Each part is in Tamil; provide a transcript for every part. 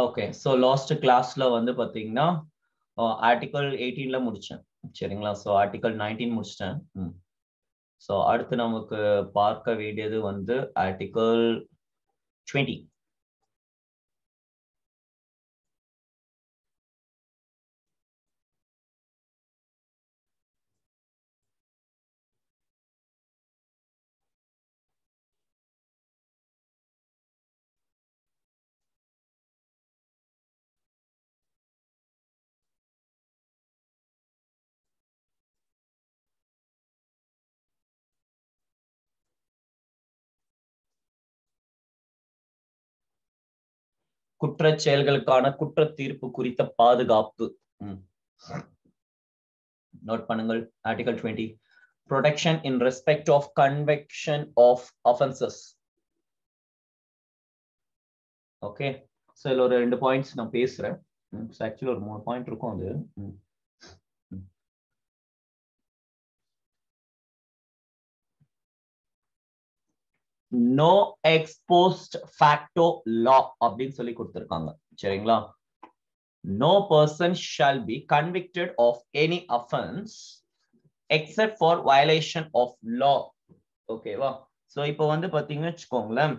ஓகே ஸோ லாஸ்ட் கிளாஸ்ல வந்து பாத்தீங்கன்னா ஆர்டிகல் 18ல முடிச்சேன் சரிங்களா. ஸோ ஆர்டிகல் 19 முடிச்சிட்டேன். ஸோ அடுத்து நமக்கு பார்க்க வேண்டியது வந்து ஆர்டிகல் 20. குற்றச் செயல்களுக்கான குற்ற தீர்ப்பு குறித்த பாதுகாப்பு. நோட் பண்ணுங்கள். Article 20 protection in respect of conviction of offenses. Okay so இதுல ஒரு 2 பாயிண்ட்ஸ் நான் பேசுறேன். ஆக்சுவலி ஒரு 3 பாயிண்ட் இருக்கும் அது. நோ எக்ஸ்போஸ்ட் ஃபேக்டோ லா அப்படின்னு சொல்லி கொடுத்திருக்காங்க சரிங்களா. No person shall be convicted of any offense except for violation of law. ஓகேவா. சோ இப்போ வந்து பாத்தீங்கன்னு வச்சுக்கோங்களேன்,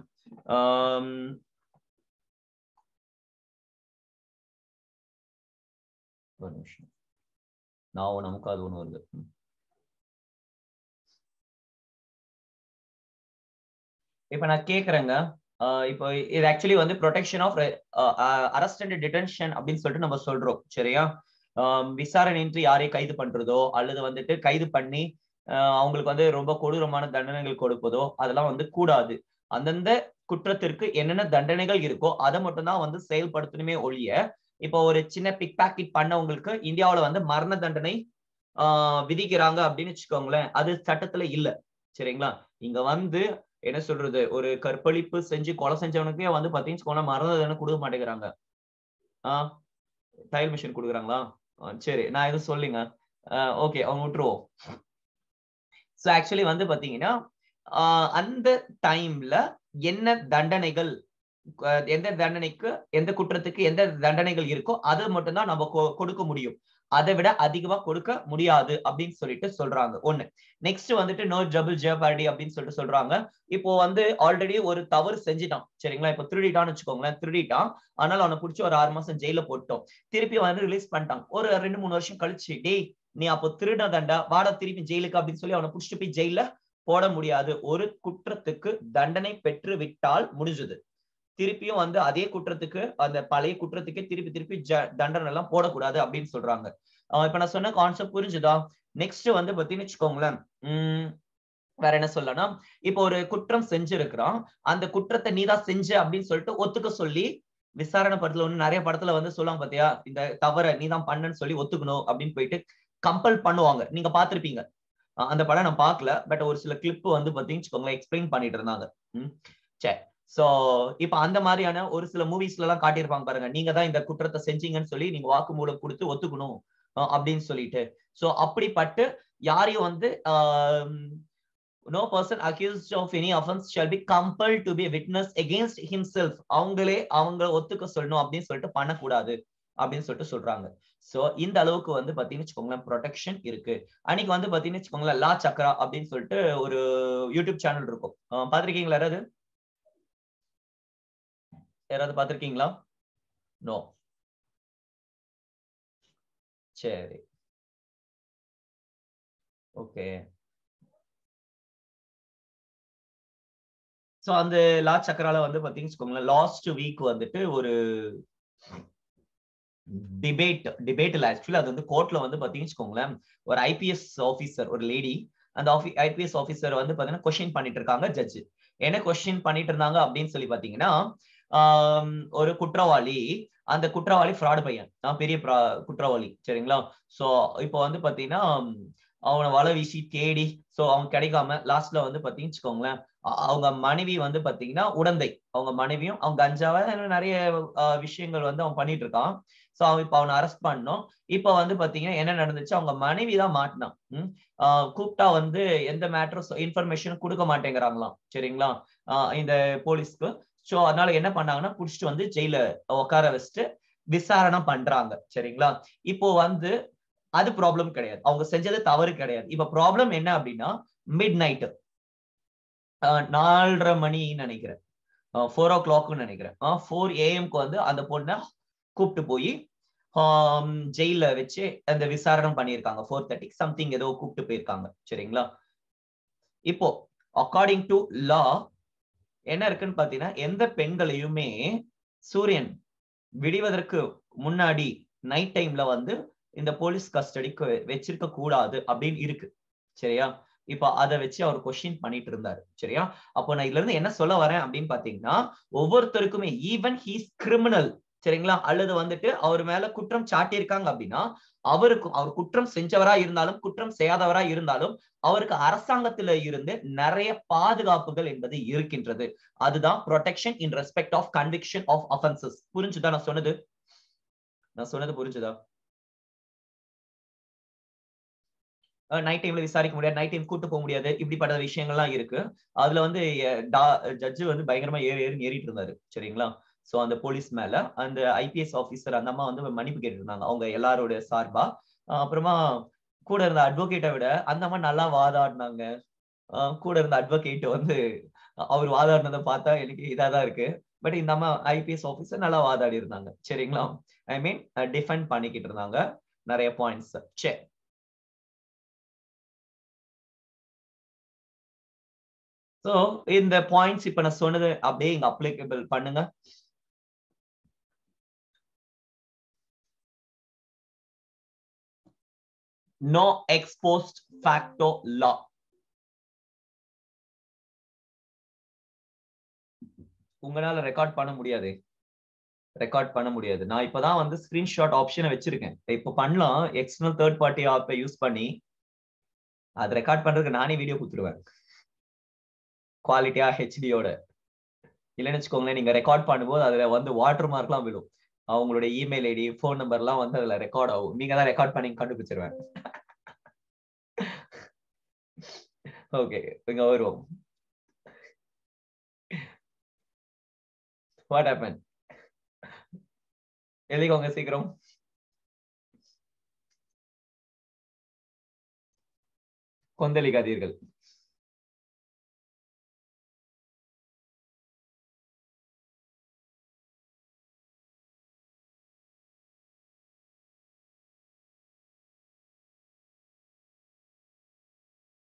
ஒரு நிமிஷம் நான் நமக்கு அது ஒண்ணு வருது. இப்ப நான் கேக்குறேங்க, இப்போ இது ஆக்சுவலி வந்து protection of arrest and detention அப்படின்னு சொல்லிட்டு நம்ம சொல்றோம் சரியா. விசாரணையின்றி யாரையும் கைது பண்றதோ அல்லது வந்துட்டு கைது பண்ணி அவங்களுக்கு வந்து ரொம்ப கொடூரமான தண்டனைகள் கொடுப்பதோ அதெல்லாம் வந்து கூடாது. அந்தந்த குற்றத்திற்கு என்னென்ன தண்டனைகள் இருக்கோ அதை மட்டும் தான் வந்து செயல்படுத்தணுமே ஒழிய, இப்போ ஒரு சின்ன பிக் பாக்கெட் பண்ணவங்களுக்கு இந்தியாவில வந்து மரண தண்டனை விதிக்கிறாங்க அப்படின்னு வச்சுக்கோங்களேன், அது சட்டத்துல இல்ல சரிங்களா. இங்க வந்து என்ன சொல்றது, ஒரு கற்பழிப்பு செஞ்சு கொலை செஞ்சவனுக்கே வந்து பாத்தீங்கன்னா மரண தண்டனை கொடுக்க மாட்டேங்கிறாங்க. தையல் மிஷின் கொடுக்குறாங்களா? சரி நான் எதுவும் சொல்லுங்க. ஓகே அவங்க விட்டுருவோம். ஸோ ஆக்சுவலி வந்து பாத்தீங்கன்னா அந்த டைம்ல என்ன தண்டனைகள், எந்த தண்டனைக்கு எந்த குற்றத்துக்கு எந்த தண்டனைகள் இருக்கோ அதை மட்டும்தான் நம்ம கொடுக்க முடியும், அதை விட அதிகமா கொடுக்க முடியாது அப்படின்னு சொல்லிட்டு சொல்றாங்க. ஒண்ணு. நெக்ஸ்ட் வந்துட்டு நோ டபுள் ஜெயபார்டி அப்படின்னு சொல்லிட்டு சொல்றாங்க. இப்போ வந்து ஆல்ரெடி ஒரு தவறு செஞ்சுட்டான் சரிங்களா. இப்போ திருடிட்டான்னு வச்சுக்கோங்களேன், திருடிட்டான், ஆனால் அவனை பிடிச்சி ஒரு 6 மாசம் ஜெயில போட்டோம், திருப்பி வந்து ரிலீஸ் பண்ணிட்டான். ஒரு 2-3 வருஷம் கழிச்சு, டேய் நீ அப்போ திருடதண்டா வாடா திருப்பி ஜெயிலுக்கு அப்படின்னு சொல்லி அவனை பிடிச்சிட்டு போய் ஜெயில போட முடியாது. ஒரு குற்றத்துக்கு தண்டனை பெற்று விட்டால் முடிஞ்சது. திருப்பியும் வந்து அதே குற்றத்துக்கு அந்த பழைய குற்றத்துக்கே திருப்பி திருப்பி தண்டனை எல்லாம் போடக்கூடாது அப்படின்னு சொல்றாங்க. இப்ப நான் சொன்ன கான்செப்ட் புரிஞ்சுதா? நெக்ஸ்ட் வந்து பாத்தீங்கன்னு வச்சுக்கோங்களேன், வேற என்ன சொல்லலாம், இப்போ ஒரு குற்றம் செஞ்சிருக்கிறான், அந்த குற்றத்தை நீதான் செஞ்ச அப்படின்னு சொல்லிட்டு ஒத்துக்க சொல்லி விசாரணை படத்துல ஒண்ணு நிறைய படத்துல வந்து சொல்லுவாங்க பாத்தியா, இந்த தவறை நீதான் பண்ணன்னு சொல்லி ஒத்துக்கணும் அப்படின்னு போயிட்டு கம்பல் பண்ணுவாங்க. நீங்க பாத்திருப்பீங்க. அந்த படம் நான் பார்க்கல, பட் ஒரு சில கிளிப் வந்து பாத்தீங்கன்னா எக்ஸ்பிளைன் பண்ணிட்டு இருந்தாங்க. சரி. சோ இப்ப அந்த மாதிரியான ஒரு சில மூவிஸ்ல எல்லாம் காட்டியிருப்பாங்க பாருங்க, நீங்க தான் இந்த குற்றத்தை செஞ்சீங்கன்னு சொல்லி நீங்க வாக்குமூலம் கொடுத்து ஒத்துக்கணும் அப்படின்னு சொல்லிட்டு. சோ அப்படிப்பட்டு யாரையும் வந்து no person accused of any offense shall be compelled to be a witness against himself. அவங்க ஒத்துக்க சொல்லணும் அப்படின்னு சொல்லிட்டு பண்ணக்கூடாது அப்படின்னு சொல்லிட்டு சொல்றாங்க. சோ இந்த அளவுக்கு வந்து பாத்தீங்கன்னு வச்சுக்கோங்களேன் ப்ரொடெக்ஷன் இருக்கு. அன்னைக்கு வந்து பாத்தீங்கன்னு வச்சுக்கோங்களேன் லா சக்ரா அப்படின்னு சொல்லிட்டு ஒரு யூடியூப் சேனல் இருக்கும். பாத்திருக்கீங்களா யாராவது பாத்திருக்கீங்களா? நோ. சரி ஓகே. சோ அந்த லா சக்கரால வந்து பாத்தீங்கன்னு வச்சுக்கோங்களேன் லாஸ்ட் வீக் வந்துட்டு ஒரு டிபேட்ல ஆக்சுவலி அது வந்து கோர்ட்ல வந்து பாத்தீங்கன்னு வச்சுக்கோங்களேன், ஒரு ஐபிஎஸ் ஆபீசர், ஒரு லேடி, அந்த ஐபிஎஸ் ஆபீசர் வந்து பாத்தீங்கன்னா கொஸ்டின் பண்ணிட்டு இருக்காங்க. ஜட்ஜ் என்ன கொஸ்டின் பண்ணிட்டு இருந்தாங்க அப்படின்னு சொல்லி பாத்தீங்கன்னா, ஒரு குற்றவாளி, அந்த குற்றவாளி ஃப்ராடு பையன், பெரிய குற்றவாளி சரிங்களா. சோ இப்போ வந்து பாத்தீங்கன்னா அவனை வலை வீசி தேடி சோ அவன் கிடைக்காம லாஸ்ட்ல வந்து பாத்தீங்கன்னு வச்சுக்கோங்களேன் அவங்க மனைவி வந்து பாத்தீங்கன்னா உடந்தை, அவங்க மனைவியும் அவங்க கஞ்சாவை நிறைய விஷயங்கள் வந்து அவன் பண்ணிட்டு இருக்கான். சோ அவன் இப்ப அவனை அரெஸ்ட் பண்ணோம். இப்ப வந்து பாத்தீங்கன்னா என்ன நடந்துச்சு, அவங்க மனைவி தான் மாட்டினான். கூப்பிட்டா வந்து எந்த மேட்டரும் இன்ஃபர்மேஷன் கொடுக்க மாட்டேங்கிறாங்களாம் சரிங்களா இந்த போலீஸ்க்கு. சோ அதனால என்ன பண்ணாங்கன்னா புடிச்சிட்டு வந்து ஜெயில உட்கார வச்சுட்டு விசாரணை பண்றாங்க. சரிங்களா? இப்போ வந்து அது ப்ராப்ளம் கிடையாது, அவங்க செஞ்சது தவறு கிடையாது. இப்ப ப்ராப்ளம் என்ன அப்படின்னா மிட் நைட் 4:30 மணின்னு நினைக்கிறேன், 4 o'clock நினைக்கிறேன், 4 AM வந்து அந்த பொண்ணை கூப்பிட்டு போய் ஜெயில வச்சு அந்த விசாரணை பண்ணியிருக்காங்க. 4:30 சம்திங் ஏதோ கூப்பிட்டு போயிருக்காங்க. சரிங்களா? இப்போ அக்கார்டிங் டு லா என்ன இருக்குன்னு பாத்தீங்கன்னா எந்த பெண்களையுமே சூரியன் விடிவதற்கு முன்னாடி நைட் டைம்ல வந்து இந்த போலீஸ் கஸ்டடிக்கு வச்சிருக்க கூடாது அப்படின்னு இருக்கு. சரியா? இப்ப அதை வச்சு அவர் கொஸ்டின் பண்ணிட்டு இருந்தாரு. சரியா? அப்போ நான் இதுல இருந்து என்ன சொல்ல வரேன் அப்படின்னு பாத்தீங்கன்னா ஒவ்வொருத்தருக்குமே ஈவன் ஹீஸ் கிரிமினல், சரிங்களா, அல்லது வந்துட்டு அவர் மேல குற்றம் சாட்டியிருக்காங்க அப்படின்னா அவருக்கும், அவர் குற்றம் செஞ்சவரா இருந்தாலும் குற்றம் செய்யாதவரா இருந்தாலும் அவருக்கு அரசாங்கத்தில இருந்து நிறைய பாதுகாப்புகள் என்பது இருக்கின்றது. அதுதான் protection in respect of conviction of offences. புரிஞ்சுதா நான் சொன்னது? புரிஞ்சுதா? நைட் டைம்ல விசாரிக்க முடியாது, நைட் டைம் கூட்டு போக முடியாது, இப்படிப்பட்ட விஷயங்கள்லாம் இருக்கு. அதுல வந்து ஜட்ஜு வந்து பயங்கரமா ஏறிட்டு இருந்தாரு. சரிங்களா? சோ அந்த போலீஸ் மேல அந்த ஐபிஎஸ் ஆபீசர் அந்த அம்மா வந்து மன்னிப்பு கேட்டு இருந்தாங்க அவங்க எல்லாரோட சார்பா. அப்புறமா கூட இருந்த அட்வொகேட்டை விட அந்த அம்மா நல்லா வாதாடினாங்க. கூட இருந்த அட்வொகேட் வந்து அவர் வாதாடினதை பார்த்தா எனக்கு இதாதான் இருக்கு. பட் இந்த அம்மா ஐபிஎஸ் ஆபீசர் நல்லா வாதாடி இருந்தாங்க. சரிங்களா? ஐ மீன் டிஃபெண்ட் பண்ணிக்கிட்டு இருந்தாங்க நிறைய பாயிண்ட்ஸ். சரி, சோ இந்த பாயிண்ட்ஸ் இப்ப நான் சொன்னது அப்படியே இங்க அப்ளிகபிள் பண்ணுங்க. நோ எக்ஸ் போஸ்ட் ஃபேக்டோ லா. உங்களால ரெக்கார்ட் பண்ண முடியாது, நான் இப்பதான் வந்து ஸ்கிரீன்ஷாட் ஆப்ஷனை வச்சிருக்கேன். இப்ப பண்ணலாம் எக்ஸ்டர்னல் தேர்ட் பார்ட்டி ஆப்பை யூஸ் பண்ணி. அது ரெக்கார்ட் பண்றதுக்கு நானே வீடியோ கொடுத்துருவேன் குவாலிட்டியா ஹெச்டியோட. இல்லைன்னு வச்சுக்கோங்களேன், நீங்க ரெக்கார்ட் பண்ணும்போது அதுல வந்து வாட்டர் மார்க்லாம் விழும், அவங்களுடைய இமெயில் ஐடி போன் நம்பர்லாம் வந்து அதுல ரெக்கார்ட் ஆகும். நீங்க தான் ரெக்கார்ட் பண்ணி கண்டுபிடிச்சிருவேன். ஓகே, இங்க வருவோம். What happen? எழுதிக்கோங்க சீக்கிரம். கொந்தளிக்காதீர்கள்.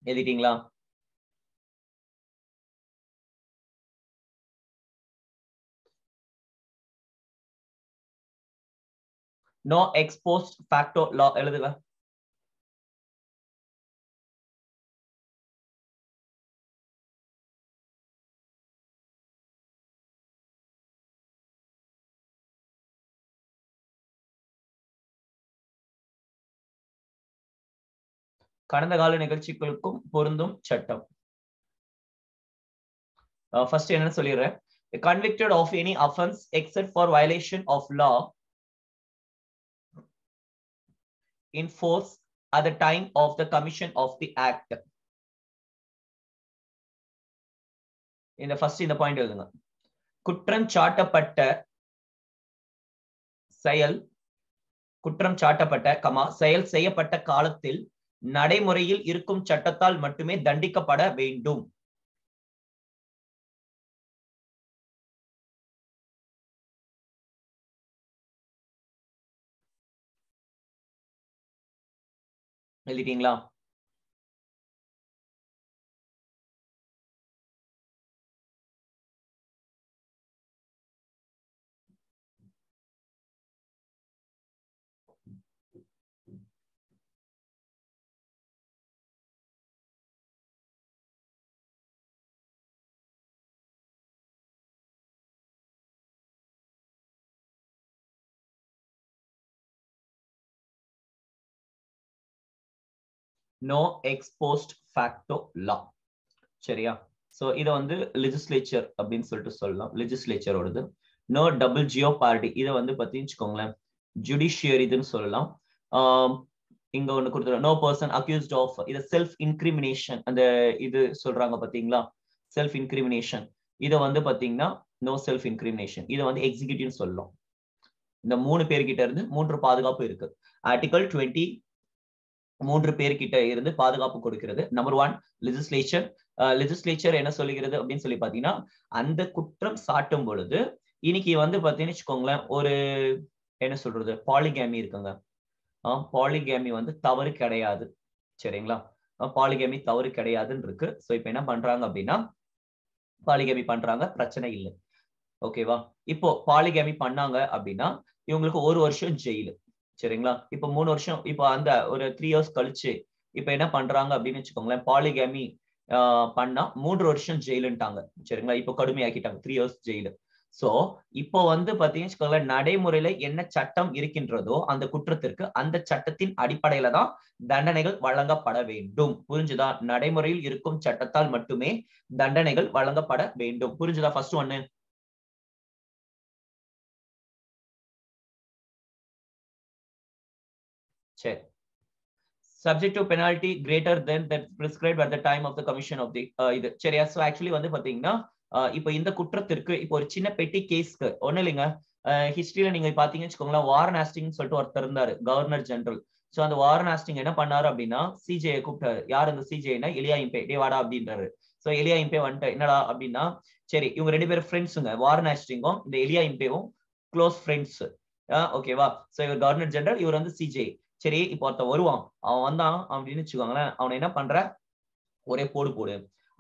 எழுதிட்டீங்களா? நோ எக்ஸ் போஸ்ட் ஃபேக்டோ லா எழுதுங்க. கடந்த கால நிகழ்ச்சிகளுக்கும் பொருந்தும் சட்டம். ஃபர்ஸ்ட் என்ன சொல்லிடுறேன். convicted of any offense except for violation of law in force at the time of the commission of the act. இந்த ஃபர்ஸ்ட் இந்த பாயிண்ட் எழுதுங்க. குற்றம் சாட்டப்பட்ட செயல் செய்யப்பட்ட காலத்தில் நடைமுறையில் இருக்கும் சட்டத்தால் மட்டுமே தண்டிக்கப்பட வேண்டும். எழுதிட்டீங்களா? நோ எக்ஸ் போஸ்ட் ஃபேக்டோ லா. சரியா? சோ இத வந்து லெஜிஸ்லேச்சர் அப்படின்னு சொல்லிட்டு சொல்லலாம், லெஜிஸ்லேச்சரோடது. நோ டபுள் ஜியோபார்டி, இதை வந்து பத்திச்சுக்கோங்களேன் ஜுடிஷியரிதுன்னு சொல்லலாம். இங்க ஒண்ணு கொடுத்துருவோம். நோ பர்சன் அக்யூஸ்ட் ஆஃப், இத செல்ஃப் இன்கிரிமினேஷன், அந்த இது சொல்றாங்க பாத்தீங்களா, செல்ஃப் இன்கிரிமினேஷன். இதை வந்து பாத்தீங்கன்னா நோ செல்ஃப் இன்கிரிமினேஷன். இதை வந்து எக்ஸிக்யூட்டிவ் சொல்லலாம். இந்த 3 பேர்கிட்ட இருந்து 3 பாதுகாப்பு இருக்கு. ஆர்டிகல் 20 3 பேர்கிட்ட இருந்து பாதுகாப்பு கொடுக்கிறது. Number 1 legislature. லெஜிஸ்லேச்சர் என்ன சொல்லுகிறது அப்படின்னு சொல்லி பாத்தீங்கன்னா, அந்த குற்றம் சாட்டும் பொழுது இன்னைக்கு வந்து பாத்தீங்கன்னு வச்சுக்கோங்களேன், ஒரு என்ன சொல்றது, பாலிகேமி இருக்குங்க. பாலிகேமி வந்து தவறு கிடையாது. சரிங்களா? பாலிகேமி தவறு கிடையாதுன்னு இருக்கு. சோ இப்ப என்ன பண்றாங்க அப்படின்னா, பாலிகேமி பண்றாங்க, பிரச்சனை இல்லை. ஓகேவா? இப்போ பாலிகேமி பண்ணாங்க அப்படின்னா இவங்களுக்கு 1 வருஷம் ஜெயிலு. சரிங்களா? இப்போ 3 வருஷம், இப்போ அந்த ஒரு 3 இயர்ஸ் கழிச்சு இப்ப என்ன பண்றாங்க அப்படின்னு வச்சுக்கோங்களேன், பாலிகேமி பண்ணா 3 வருஷம் ஜெயிலுன்ட்டாங்க. சரிங்களா? இப்போ கடுமையாக்கிட்டாங்க, 3 இயர்ஸ் ஜெயிலு. சோ இப்போ வந்து பாத்தீங்கன்னு வச்சுக்கோங்களேன், நடைமுறையில என்ன சட்டம் இருக்கின்றதோ அந்த குற்றத்திற்கு அந்த சட்டத்தின் அடிப்படையில தான் தண்டனைகள் வழங்கப்பட வேண்டும். புரிஞ்சுதா? நடைமுறையில் இருக்கும் சட்டத்தால் மட்டுமே தண்டனைகள் வழங்கப்பட வேண்டும். புரிஞ்சுதா? ஃபர்ஸ்ட் ஒன்னு. சரி. Subject to penalty greater than that prescribed at the time of the commission of the இது சரியா? சோ ஆக்சுவலி வந்து பாத்தீங்கன்னா, இப்போ இந்த குற்றத்திற்கு இப்போ ஒரு சின்ன பெட்டி கேஸ்க்கு ஒண்ணு இல்லைங்க. ஹிஸ்டரியில நீங்க பாத்தீங்கன்னு வச்சுக்கோங்களேன், வாரன் ஹாஸ்டிங்ஸ் சொல்லிட்டு ஒருத்தர் இருந்தாரு, கவர்னர் ஜெனரல். சோ அந்த வாரன் ஹாஸ்டிங் என்ன பண்ணாரு அப்படின்னா, சிஜே கூப்பிட்டாரு. யார் அந்த சிஜேனா? எலியா இம்பே. டே வாடா அப்படின்றாரு. சோ எலியா இம்பே வந்துட்டு என்னடா அப்படின்னா, சரி இவங்க 2 பேரும் ஃப்ரெண்ட்ஸுங்க, வாரன் ஹாஸ்டிங்கும் இந்த எலியா இம்பேவும் க்ளோஸ் ஃப்ரெண்ட்ஸ். ஓகேவா? சோ இவர் கவர்னர் ஜெனரல், இவர் வந்து சிஜே. சரி இப்போ ஒருத்தன் வருவான், அவன் வந்தான் அப்படின்னு வச்சுக்கோங்களேன், அவனை என்ன பண்ற, ஒரே போடு போடு.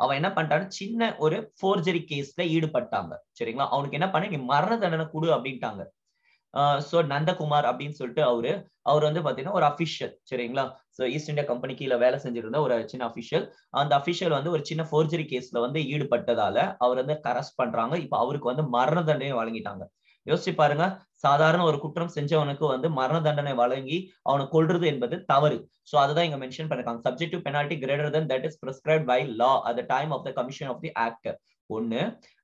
அவன் என்ன பண்ணிட்டான், சின்ன ஒரு ஃபோர்ஜரி கேஸ்ல ஈடுபட்டாங்க. சரிங்களா? அவனுக்கு என்ன பண்ண, நீ மரண தண்டனை கொடு அப்படின்ட்டாங்க. சோ நந்தகுமார் அப்படின்னு சொல்லிட்டு அவர் வந்து பாத்தீங்கன்னா ஒரு அபிஷியல். சரிங்களா? சோ ஈஸ்ட் இந்தியா கம்பெனி கீழ வேலை செஞ்சிருந்த ஒரு சின்ன அபிஷியல். அந்த அபிஷியல் வந்து ஒரு சின்ன ஃபோர்ஜரி கேஸ்ல வந்து ஈடுபட்டதால அவர் வந்து அரெஸ்ட் பண்றாங்க. இப்ப அவருக்கு வந்து மரண தண்டனை வழங்கிட்டாங்க. யோசிச்சு பாருங்க, சாதாரண ஒரு குற்றம் செஞ்சவனுக்கு வந்து மரண தண்டனை வழங்கி அவனை கொல்றது என்பது தவறு. சோ அதுதான் இங்க மென்ஷன் பண்ணிருக்காங்க. Subject to penalty greater than that is prescribed by law at the time of the commission of the act. ஒண்ணு,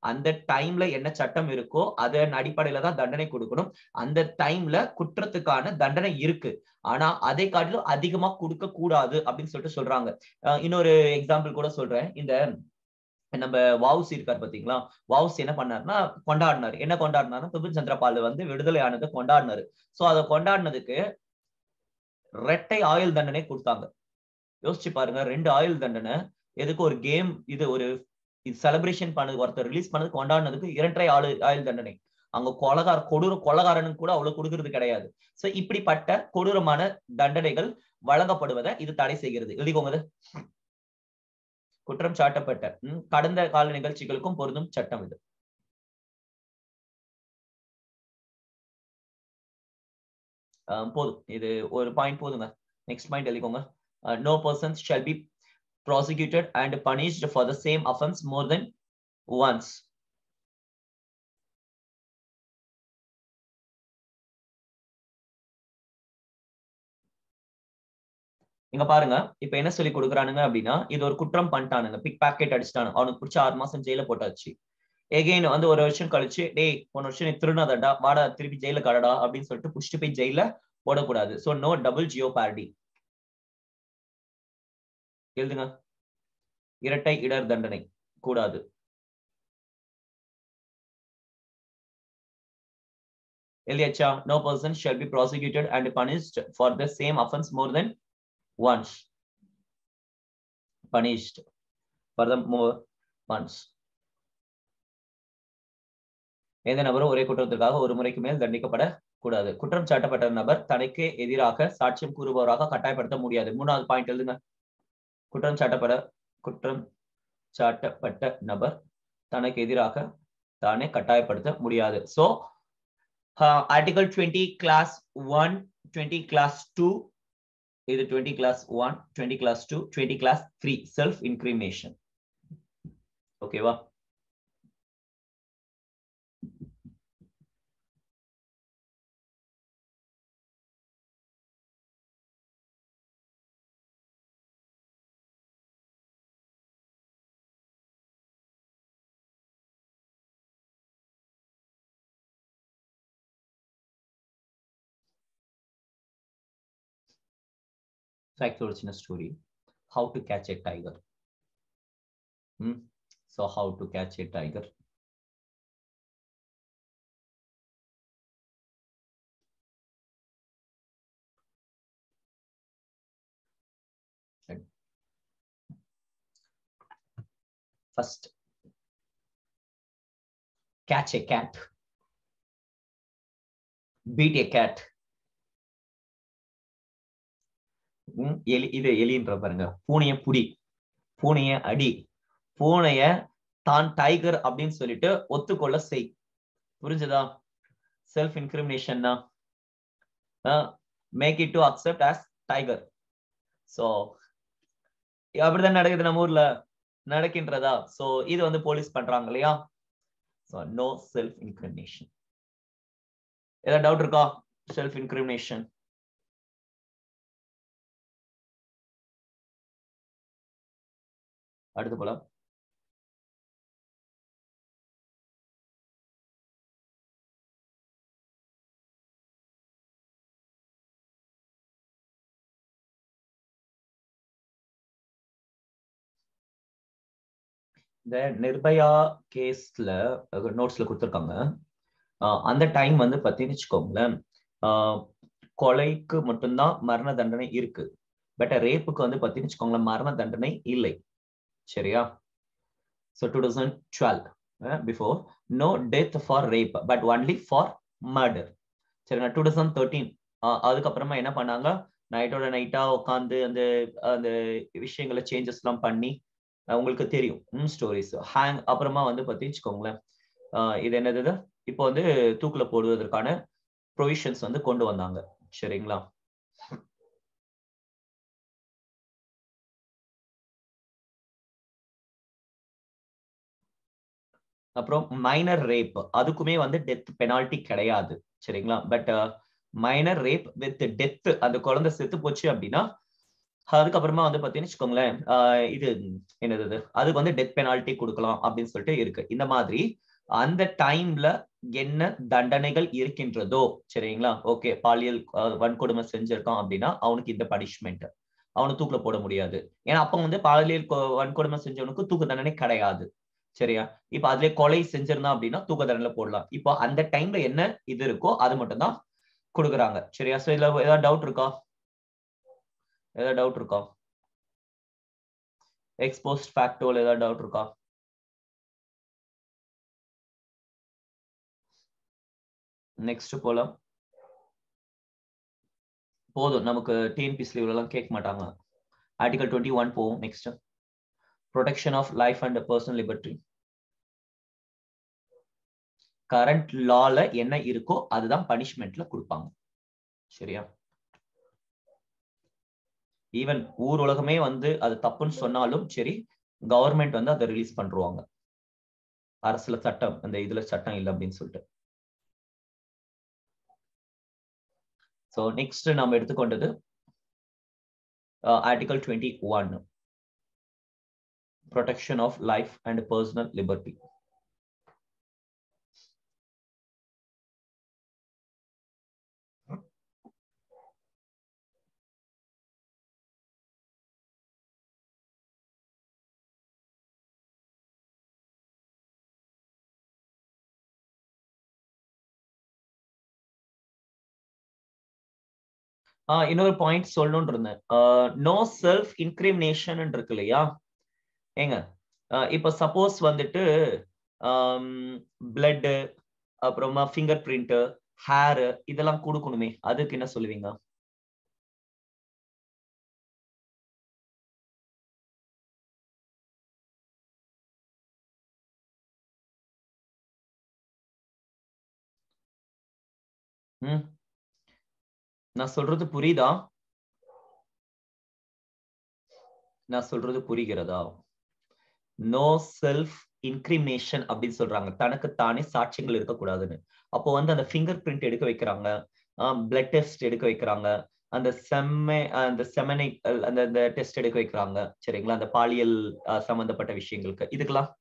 அந்த டைம்ல என்ன சட்டம் இருக்கோ அதன் அடிப்படையில தான் தண்டனை கொடுக்கணும். அந்த டைம்ல குற்றத்துக்கான தண்டனை இருக்கு, ஆனா அதை காட்டிலும் அதிகமா கொடுக்க கூடாது அப்படின்னு சொல்லிட்டு சொல்றாங்க. இன்னொரு எக்ஸாம்பிள் கூட சொல்றேன். இந்த நம்ம வவுசி இருக்காரு பாத்தீங்களா, வவுசி என்ன பண்ணாருன்னா கொண்டாடினாரு. என்ன கொண்டாடினாரு, பிபின் சந்திரபால் வந்து விடுதலை ஆனதை கொண்டாடினாரு. சோ அதை கொண்டாடினதுக்கு 2 ஆயுள் தண்டனை கொடுத்தாங்க. யோசிச்சு பாருங்க, 2 ஆயுள் தண்டனை எதுக்கு? ஒரு கேம், இது ஒரு செலிப்ரேஷன் பண்ணது, ஒருத்தர் ரிலீஸ் பண்ணது கொண்டாடினதுக்கு 2 ஆயுள் தண்டனை. அங்க கொடூர கொலகாரனுக்கு கூட அவ்வளவு கொடுக்கிறது கிடையாது. சோ இப்படிப்பட்ட கொடூரமான தண்டனைகள் வழங்கப்படுவதை இது தடை செய்கிறது. எழுதிக்கோங்க. குற்றம் சாட்டப்பட்ட கடந்த கால நிகழ்ச்சிகளுக்கும் பொருந்தும் சட்டம் இது. போதும், இது ஒரு பாயிண்ட் போதுங்க. நெக்ஸ்ட் பாயிண்ட் எழுதிக்கோங்க. No persons shall be prosecuted and punished for the same offense more than once. இங்க பாருங்க, இப்ப என்ன சொல்லி கொடுக்குறானுங்க அப்படின்னா, இது ஒரு குற்றம் பண்ணிட்டானுங்க, பிக் பாக்கெட் அடிச்சிட்டானு, அவனுக்கு பிடிச்ச 6 மாசம் ஜெயில போட்டாச்சு. எகைன் வந்து 1 வருஷம் கழிச்சு, டேய் 1 வருஷம் நீ திருநாதடா, வாடா திருப்பி ஜெயில கடடா அப்படின்னு சொல்லிட்டு புடிச்சிட்டு போய் ஜெயில போடக்கூடாது. So no double jeopardy. எழுதுங்க, இரட்டை இடர் தண்டனை கூடாது. எழுதியாச்சா? No person shall be prosecuted and punished for the same offense more than once. Punished for the more once. எந்த நபரும் ஒரே குற்றத்திற்காக ஒரு முறைக்கு மேல் தண்டிக்கப்பட கூடாது. குற்றம் சாட்டப்பட்ட நபர் தனக்கு எதிராக சாட்சியம் கூறுபவராக கட்டாயப்படுத்த முடியாது. 3வது பாயிண்ட் எழுதுங்க. குற்றம் சாட்டப்பட்ட நபர் தனக்கு எதிராக தானே கட்டாயப்படுத்த முடியாது. சோ ஆர்டிகல் 20 கிளாஸ் 1, 20 கிளாஸ் 2, இது 20 class 1, 20 class 2, 20 class 3 self incrimination. ஓகேவா? ஒரு சின்ன story. How to catch a tiger. So how to catch a tiger. first. Catch a cat. Beat a cat. இது எலின்ற பாருங்க. பூனைய புடி, பூனைய அடி, பூனைய தான் டைகர் அப்படின்னு சொல்லிட்டு ஒத்துக்கொள்ள செய். புரிஞ்சதா? செல்ஃப் இன்கிரிமினேஷன் தான். Make it to accept as tiger. So அப்படிதான் நடக்குது நம்ம ஊர்ல, நடக்கின்றதா? சோ இது வந்து போலீஸ் பண்றாங்க இல்லையா? So no self incrimination. ஏதாவது டவுட் இருக்கா? செல்ஃப் இன்கிரிமினேஷன் அடுத்து போலாம். இந்த நிர்பயா கேஸ்ல நோட்ஸ்ல கொடுத்துருக்காங்க. அந்த டைம் வந்து பார்த்தீங்கன்னு வச்சுக்கோங்களேன், கொலைக்கு மட்டும்தான் மரண தண்டனை இருக்கு. பட் ரேப்புக்கு வந்து பார்த்தீங்கன்னு வச்சுக்கோங்களேன் மரண தண்டனை இல்லை. சரியா? So 2012 before no death for rape but only for murder. சரிங்களா? 2013 அதுக்கப்புறமா என்ன பண்ணாங்க, நைட்டோட நைட்டா உட்காந்து அந்த அந்த விஷயங்களை சேஞ்சஸ் எல்லாம் பண்ணி, உங்களுக்கு தெரியும் ஸ்டோரிஸ் ஹேங். அப்புறமா வந்து பார்த்தீங்கன்னு இது என்னது, இப்போ வந்து தூக்குல போடுவதற்கான ப்ரொவிஷன்ஸ் வந்து கொண்டு வந்தாங்க. சரிங்களா? அப்புறம் மைனர் ரேப், அதுக்குமே வந்து டெத் பெனால்டி கிடையாது. சரிங்களா? But minor rape with death, அந்த குழந்தை செத்து போச்சு அப்படின்னா அதுக்கப்புறமா வந்து பார்த்தீங்கன்னு வச்சுக்கோங்களேன், இது என்னது, அதுக்கு வந்து டெத் பெனால்டி கொடுக்கலாம் அப்படின்னு சொல்லிட்டு இருக்கு. இந்த மாதிரி அந்த டைம்ல என்ன தண்டனைகள் இருக்கின்றதோ, சரிங்களா? ஓகே, பாலியல் வன்கொடுமை செஞ்சிருக்கான் அப்படின்னா அவனுக்கு இந்த பனிஷ்மெண்ட், அவனு தூக்குல போட முடியாது. ஏன்னா அப்ப வந்து பாலியல் வன்கொடுமை செஞ்சவனுக்கு தூக்கு தண்டனை கிடையாது. சரியா? இப்ப அதுல கொலை செஞ்சிருந்தான் அப்படின்னா தூக்கு தண்டனை போடலாம். இப்போ அந்த டைம்ல என்ன இது இருக்கோ அது மட்டும் தான் கொடுக்குறாங்க. சரியா? சோ இதுல ஏதாவது டவுட் இருக்கா? ஏதாவது டவுட் இருக்கா? எக்ஸ்போஸ்ட் ஃபேக்டோல ஏதாவது டவுட் இருக்கா? நெக்ஸ்ட் போலாம். போதும், நமக்கு டிஎன்பிஎஸ்சி எல்லாம் கேட்க மாட்டாங்க. ஆர்டிகல் 21 போவோம். Next, protection of life and personal liberty. Current லால என்ன இருக்கோ அதுதான் பனிஷ்மெண்ட்ல கொடுப்பாங்க. சரியா? ஈவன் ஊர் உலகமே வந்து அது தப்புன்னு சொன்னாலும் சரி, கவர்மெண்ட் வந்து அதை ரிலீஸ் பண்றாங்க. அரசுல சட்டம், அந்த இதுல சட்டம் இல்லை அப்படின்னு சொல்லிட்டு. சோ நெக்ஸ்ட் நம்ம எடுத்துக்கொண்டது article 21, protection of life and personal liberty. இன்னொரு பாயிண்ட் சொல்லணும்னு இருந்தேன். நோ செல்ஃப் இன்கிரிமினேஷன் இருக்கு இல்லையா? ஏங்க இப்ப சப்போஸ் வந்துட்டு பிளட், அப்புறமா ஃபிங்கர் பிரிண்ட், ஹேர் இதெல்லாம் கொடுக்கணுமே, அதுக்கு என்ன சொல்லுவீங்க? நான் சொல்றது புரியுதா? நான் சொல்றது புரிகிறதா? நோ செல்ஃப் இன்கிரிமினேஷன் அப்படின்னு சொல்றாங்க, தனக்கு தானே சாட்சியங்கள் இருக்கக்கூடாதுன்னு. அப்போ வந்து அந்த ஃபிங்கர் பிரிண்ட் எடுக்க வைக்கிறாங்க, பிளட் டெஸ்ட் எடுக்க வைக்கிறாங்க, அந்த செமனை அந்த டெஸ்ட் எடுக்க வைக்கிறாங்க. சரிங்களா? அந்த பாலியல் சம்பந்தப்பட்ட விஷயங்களுக்கு இதுக்கெல்லாம்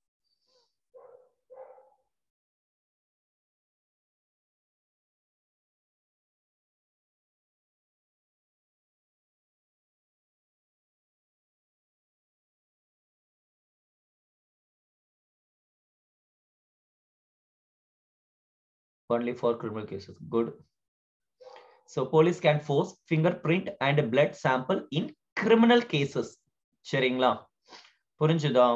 only for criminal cases. Good. So police can force fingerprint and blood sample in criminal cases. சரிங்களா? புரிஞ்சுதா?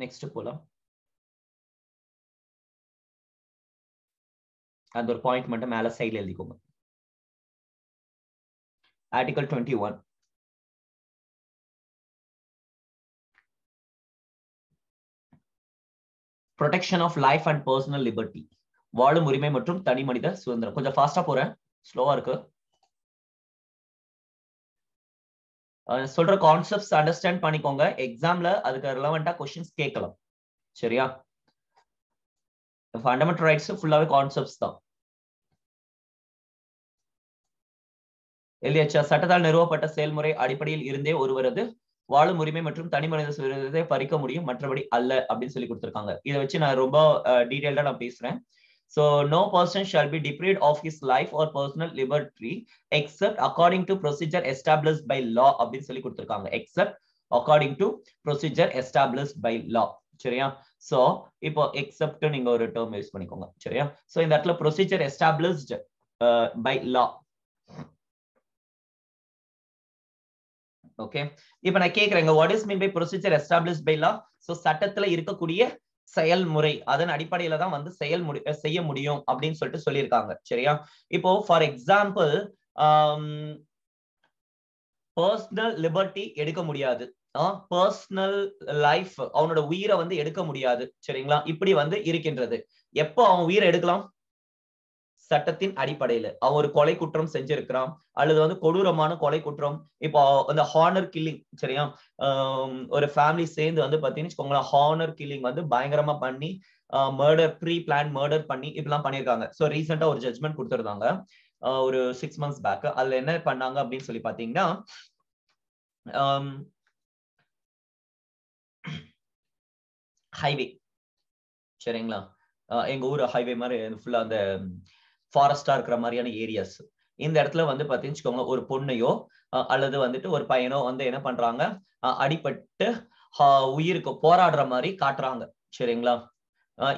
நெக்ஸ்ட் போலாம். அந்த ஒரு பாயிண்ட் மட்டும் மேல சைடுல எழுதிக்கோங்க. Article 21. Protection of life and personal liberty. வாழும் உரிமை மற்றும் தனி மனித சுதந்திரம். கொஞ்சம் ஃபாஸ்டா போறேன், ஸ்லோவா இருக்கு. சொல்ற கான்செப்ட்ஸ் அண்டர்ஸ்டாண்ட் பண்ணிக்கோங்க. எக்ஸாம்ல அதுக்கு ரிலவெண்டா क्वेश्चंस கேட்கலாம். சரியா? ஃபண்டமெண்டல் ரைட்ஸ் ஃபுல்லாவே கான்செப்ட்ஸ் தான். எல்எச் சட்டத்தால் நிறுவப்பட்ட செயல்முறை அடிப்படையில் இருந்தே ஒருவரது வாழும் உரிமை மற்றும் தனி மனித சுதந்திரத்தை பறிக்க முடியும், மற்றபடி அல்ல அப்படின்னு சொல்லி கொடுத்திருக்காங்க. இதை வச்சு நான் ரொம்ப டீடைல்டா நான் பேசுறேன். So no person shall be deprived of his life or personal liberty except according to procedure established by law அப்படின்னு சொல்லி கொடுத்திருக்காங்க. except according to procedure established by law. சரியா? சோ இப்போ except நீங்க ஒரு term யூஸ் பண்ணிக்கோங்க. சரியா? சோ இந்த இடத்துல procedure established by law. Okay, இப்போ நான் கேக்குறேங்க, what is mean by procedure established by law? So சட்டத்துல இருக்கக்கூடிய செயல்முறை அதன் அடிப்படையில தான் வந்து செய்ய முடியும் அப்படின்னு சொல்லிட்டு சொல்லியிருக்காங்க. சரியா? இப்போ ஃபார் எக்ஸாம்பிள் பர்சனல் லிபர்ட்டி எடுக்க முடியாது, பர்சனல் லைஃப் அவனோட உயிரை வந்து எடுக்க முடியாது. சரிங்களா? இப்படி வந்து இருக்கின்றது. எப்போ அவன் உயிரை எடுக்கலாம்? சட்டத்தின் அடிப்படையில அவன் ஒரு கொலை குற்றம் செஞ்சிருக்கிறான் அல்லது வந்து கொடூரமான கொலை குற்றம். இப்போ அந்த ஹானர் கில்லிங், சரியா, ஒரு ஃபேமிலி சேர்ந்து வந்து பாத்தீங்கன்னா ஹானர் கில்லிங் வந்து பயங்கரமா பண்ணி மர்டர், ப்ரீ பிளான் மர்டர் பண்ணி இப்பெல்லாம் பண்ணிருக்காங்க. ஸோ ரீசெண்டா ஒரு ஜட்மெண்ட் கொடுத்திருந்தாங்க ஒரு 6 months பேக். அதுல என்ன பண்ணாங்க அப்படின்னு சொல்லி பாத்தீங்கன்னா, ஹைவே, சரிங்களா, எங்க ஊர் ஹைவே மாதிரி ஃபுல்லா அந்த ஃபாரஸ்டா இருக்கிற மாதிரியான ஏரியாஸ். இந்த இடத்துல வந்து பாத்தீங்கன்னா ஒரு பொண்ணையோ அல்லது வந்துட்டு ஒரு பையனோ வந்து என்ன பண்றாங்க, அடிபட்டு உயிருக்கு போராடுற மாதிரி காட்டுறாங்க. சரிங்களா?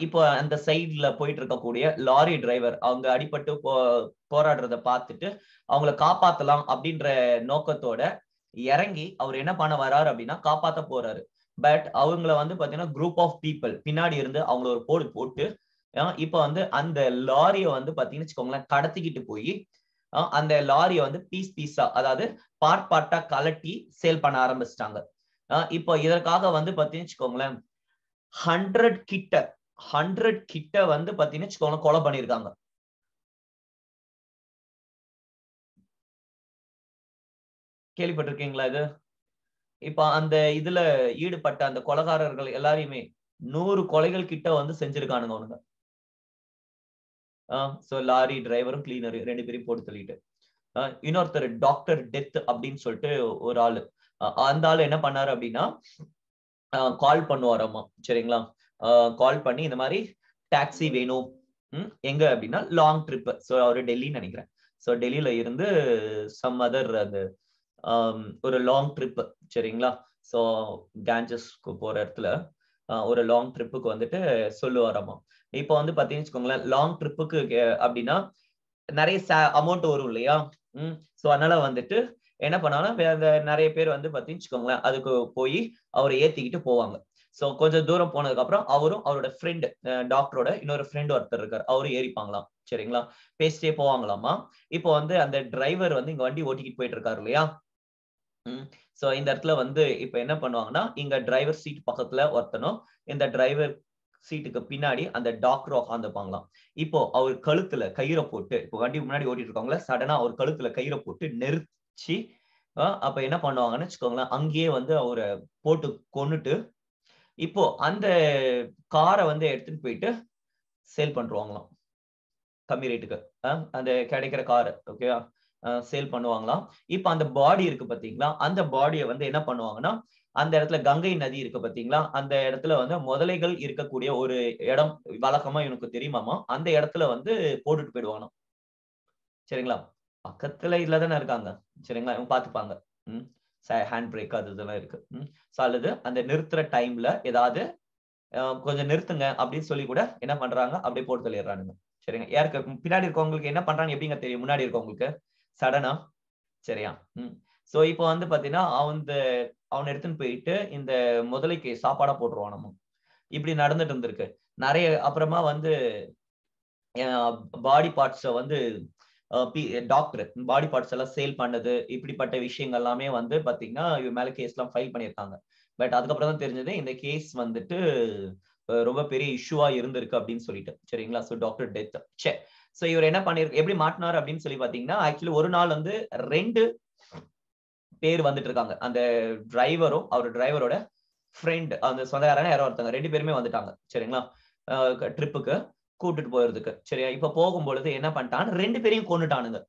இப்போ அந்த சைட்ல போயிட்டு இருக்கக்கூடிய லாரி டிரைவர் அவங்க அடிபட்டு போராடுறத பார்த்துட்டு அவங்கள காப்பாத்தலாம் அப்படின்ற நோக்கத்தோட இறங்கி அவர் என்ன பண்ண வர்றாரு அப்படின்னா காப்பாத்த போறாரு. பட் அவங்கள வந்து பாத்தீங்கன்னா குரூப் ஆஃப் பீப்புள் பின்னாடி இருந்து அவங்கள ஒரு போடு போட்டு இப்ப வந்து அந்த லாரியை வந்து பாத்தீங்கன்னு வச்சுக்கோங்களேன் கடத்திக்கிட்டு போய் அந்த லாரியை வந்து பீஸ் பீஸா, அதாவது பார்ட் பார்ட்டா கலட்டி சேல் பண்ண ஆரம்பிச்சிட்டாங்க. இப்போ இதற்காக வந்து பாத்தீங்கன்னு வச்சுக்கோங்களேன் 100 கிட்ட வந்து பாத்தீங்கன்னு வச்சுக்கோங்களேன் கொலை பண்ணிருக்காங்க. கேள்விப்பட்டிருக்கீங்களா இது? இப்ப அந்த இதுல ஈடுபட்ட அந்த கொலைகாரர்கள் எல்லாரையுமே 100 கொலைகள் கிட்ட வந்து செஞ்சிருக்கானுங்க அவனுங்க. சோ லாரி டிரைவரும் கிளீனரும் 2 பேரையும் போட்டு தள்ளிட்டு இன்னொருத்தர் டாக்டர் டெத் அப்படின்னு சொல்லிட்டு ஒரு ஆளு, அந்த ஆளு என்ன பண்ணாரு அப்படின்னா கால் பண்ணுவாராமா. சரிங்களா? கால் பண்ணி இந்த மாதிரி டாக்ஸி வேணும், எங்க அப்படின்னா லாங் ட்ரிப். ஸோ அவரு டெல்லின்னு நினைக்கிறேன். ஸோ டெல்லியில இருந்து சம் அதர் அந்த ஒரு லாங் ட்ரிப். சரிங்களா? ஸோ கேஞ்சஸ்க்கு போற இடத்துல ஒரு லாங் ட்ரிப்புக்கு வந்துட்டு சொல்லுவாராமா. இப்போ வந்து பாத்தீங்கன்னு வச்சுக்கோங்களேன் லாங் ட்ரிப்புக்கு அப்படின்னா நிறைய அமௌண்ட் வரும் இல்லையா? சோ அதனால வந்துட்டு என்ன பண்ணாலும் நிறைய பேர் வந்து பாத்தீங்கன்னு வச்சுக்கோங்களேன் அதுக்கு போய் அவரை ஏத்திக்கிட்டு போவாங்க. சோ கொஞ்சம் தூரம் போனதுக்கு அப்புறம் அவரும் அவரோட ஃப்ரெண்ட், டாக்டரோட இன்னொரு ஃப்ரெண்ட் ஒருத்தர் இருக்காரு, அவரும் ஏறிப்பாங்களாம். சரிங்களா? பேசிட்டே போவாங்களாமா. இப்போ வந்து அந்த டிரைவர் வந்து இங்க வண்டி ஓட்டிக்கிட்டு போயிட்டு இருக்காரு இல்லையா? சோ இந்த இடத்துல வந்து இப்ப என்ன பண்ணுவாங்கன்னா இங்க டிரைவர் சீட் பக்கத்துல ஒருத்தனும் இந்த டிரைவர் சீட்டுக்கு பின்னாடி அந்த டாக்டர் உட்காந்துப்பாங்களாம். இப்போ அவர் கழுத்துல கயிறை போட்டு, இப்போ வண்டி முன்னாடி ஓட்டிட்டு இருக்காங்களா, சடனா அவர் கழுத்துல கயிறை போட்டு நெரிச்சு அப்ப என்ன பண்ணுவாங்கன்னு வச்சுக்கோங்களேன் அங்கேயே வந்து அவரை போட்டு கொன்னுட்டு இப்போ அந்த காரை வந்து எடுத்துட்டு போயிட்டு சேல் பண்றாங்களாம் கம்மி ரேட்டுக்கு. அந்த கிடைக்கிற காரை ஓகேவா சேல் பண்ணுவாங்களாம். இப்ப அந்த பாடி இருக்கு பாத்தீங்களா, அந்த பாடியை வந்து என்ன பண்ணுவாங்கன்னா அந்த இடத்துல கங்கை நதி இருக்கு பாத்தீங்களா, அந்த இடத்துல வந்து முதலைகள் இருக்கக்கூடிய ஒரு இடம் வழக்கமா எனக்கு தெரியுமாமா, அந்த இடத்துல வந்து போட்டுட்டு போயிடுவாங்க. சரிங்களா? பக்கத்துல இல்லதானே இருக்காங்க. சரிங்களா? இவங்க பாத்துப்பாங்க. ஹேண்ட் பிரேக் அது இதெல்லாம் இருக்கு. அல்லது அந்த நிறுத்துற டைம்ல ஏதாவது கொஞ்சம் நிறுத்துங்க அப்படின்னு சொல்லி கூட என்ன பண்றாங்க அப்படியே போட்டு தள்ளிடுறானுங்க. சரிங்க? யாருக்கு பின்னாடி இருக்கவங்களுக்கு என்ன பண்றாங்க எப்படிங்க தெரியும் முன்னாடி இருக்கவங்களுக்கு சடனா? சரியா? சோ இப்போ வந்து பாத்தீங்கன்னா அவனை எடுத்துன்னு போயிட்டு இந்த முதலைக்கு சாப்பாடா போட்டுருவான் நம்ம. இப்படி நடந்துட்டு இருந்திருக்கு நிறைய. அப்புறமா வந்து பாடி பார்ட்ஸ வந்து டாக்டர் பாடி பார்ட்ஸ் எல்லாம் சேல் பண்ணது, இப்படிப்பட்ட விஷயங்கள் எல்லாமே வந்து பாத்தீங்கன்னா இவ மேல கேஸ் எல்லாம் ஃபைல் பண்ணியிருக்காங்க. பட் அதுக்கப்புறம் தான் தெரிஞ்சது இந்த கேஸ் வந்துட்டு ரொம்ப பெரிய இஷ்யூவா இருந்திருக்கு அப்படின்னு சொல்லிட்டு. சரிங்களா? So doctor death. சரி, சோ இவர் என்ன பண்ணிருக்கு, எப்படி மாட்டினார் அப்படின்னு சொல்லி பாத்தீங்கன்னா, ஆக்சுவலி ஒரு நாள் வந்து 2 பேர் வந்துட்டு இருக்காங்க. அந்த டிரைவரும் அவர் டிரைவரோட ஃப்ரெண்ட், அந்த சொந்தக்காரங்க யாரோ ஒருத்தங்க 2 பேருமே வந்துட்டாங்க. சரிங்களா? ட்ரிப்புக்கு கூட்டிட்டு போறதுக்கு. சரியா? இப்ப போகும்பொழுது என்ன பண்ணிட்டான், 2 பேரையும் கொன்னுட்டானுங்க.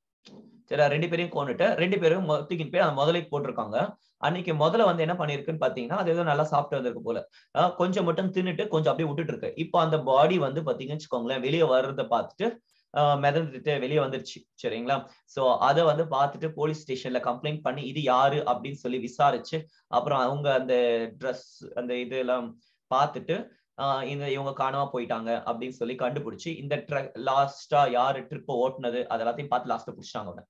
சரியா? 2 பேரையும் கொன்னுட்டு 2 பேரும் தூக்கிட்டு போய் அந்த முதலைக்கு போட்டிருக்காங்க. அன்னைக்கு முதல்ல வந்து என்ன பண்ணிருக்குன்னு பாத்தீங்கன்னா, அது ஏதோ நல்லா சாப்பிட்டு வந்திருக்கு போல. கொஞ்சம் மட்டும் தின்னுட்டு கொஞ்சம் அப்படியே விட்டுட்டு இருக்கு. இப்போ அந்த பாடி வந்து பாத்தீங்கன்னு வச்சுக்கோங்களேன், வெளியே வர்றத பார்த்துட்டு மிதந்துட்டு வெளியே வந்துருச்சு. சரிங்களா? சோ அத வந்து பார்த்துட்டு போலீஸ் ஸ்டேஷன்ல கம்ப்ளைண்ட் பண்ணி இது யாரு அப்படின்னு சொல்லி விசாரிச்சு, அப்புறம் அவங்க அந்த ட்ரெஸ் அந்த இதெல்லாம் பார்த்துட்டு இவங்க காணாம போயிட்டாங்க அப்படின்னு சொல்லி கண்டுபிடிச்சு, இந்த லாஸ்டா யாரு ட்ரிப் ஓட்டுனது அது எல்லாத்தையும் பார்த்து லாஸ்ட்ல புடிச்சிட்டாங்க. அவனை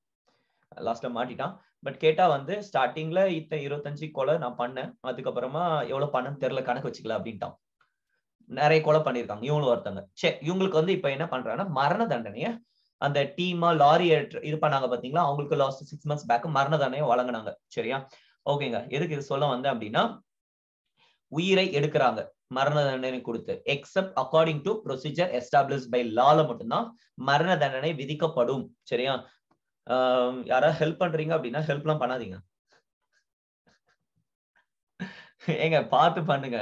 லாஸ்ட்ல மாட்டிட்டான். பட் கேட்டா வந்து ஸ்டார்டிங்ல 25 கொலை நான் பண்ணேன், அதுக்கப்புறமா எவ்வளவு பண்ணேன்னு தெரியல, கணக்கு வச்சுக்கல அப்படின்ட்டான். நிறைய கொலை பண்ணிருக்காங்க இவங்களும் ஒருத்தங்க. சரி, இவங்களுக்கு வந்து இப்ப என்ன பண்றாங்கன்னா மரண தண்டனைய அந்த டீமா லாரி இது பண்ணாங்க பாத்தீங்களா, அவங்களுக்கு லாஸ்ட் 6 months பேக் மரண தண்டனையை வழங்கினாங்க. சரியா? ஓகேங்க. எதுக்கு இது சொல்ல வந்தேன் அப்படின்னா, உயிரை எடுக்கிறாங்க மரண தண்டனை கொடுத்து, except according to procedure established by லால மட்டும்தான் மரண தண்டனை விதிக்கப்படும். சரியா? யாராவது ஹெல்ப் பண்றீங்க அப்படின்னா ஹெல்ப் எல்லாம் பண்ணாதீங்க. ஏங்க பார்த்து பண்ணுங்க.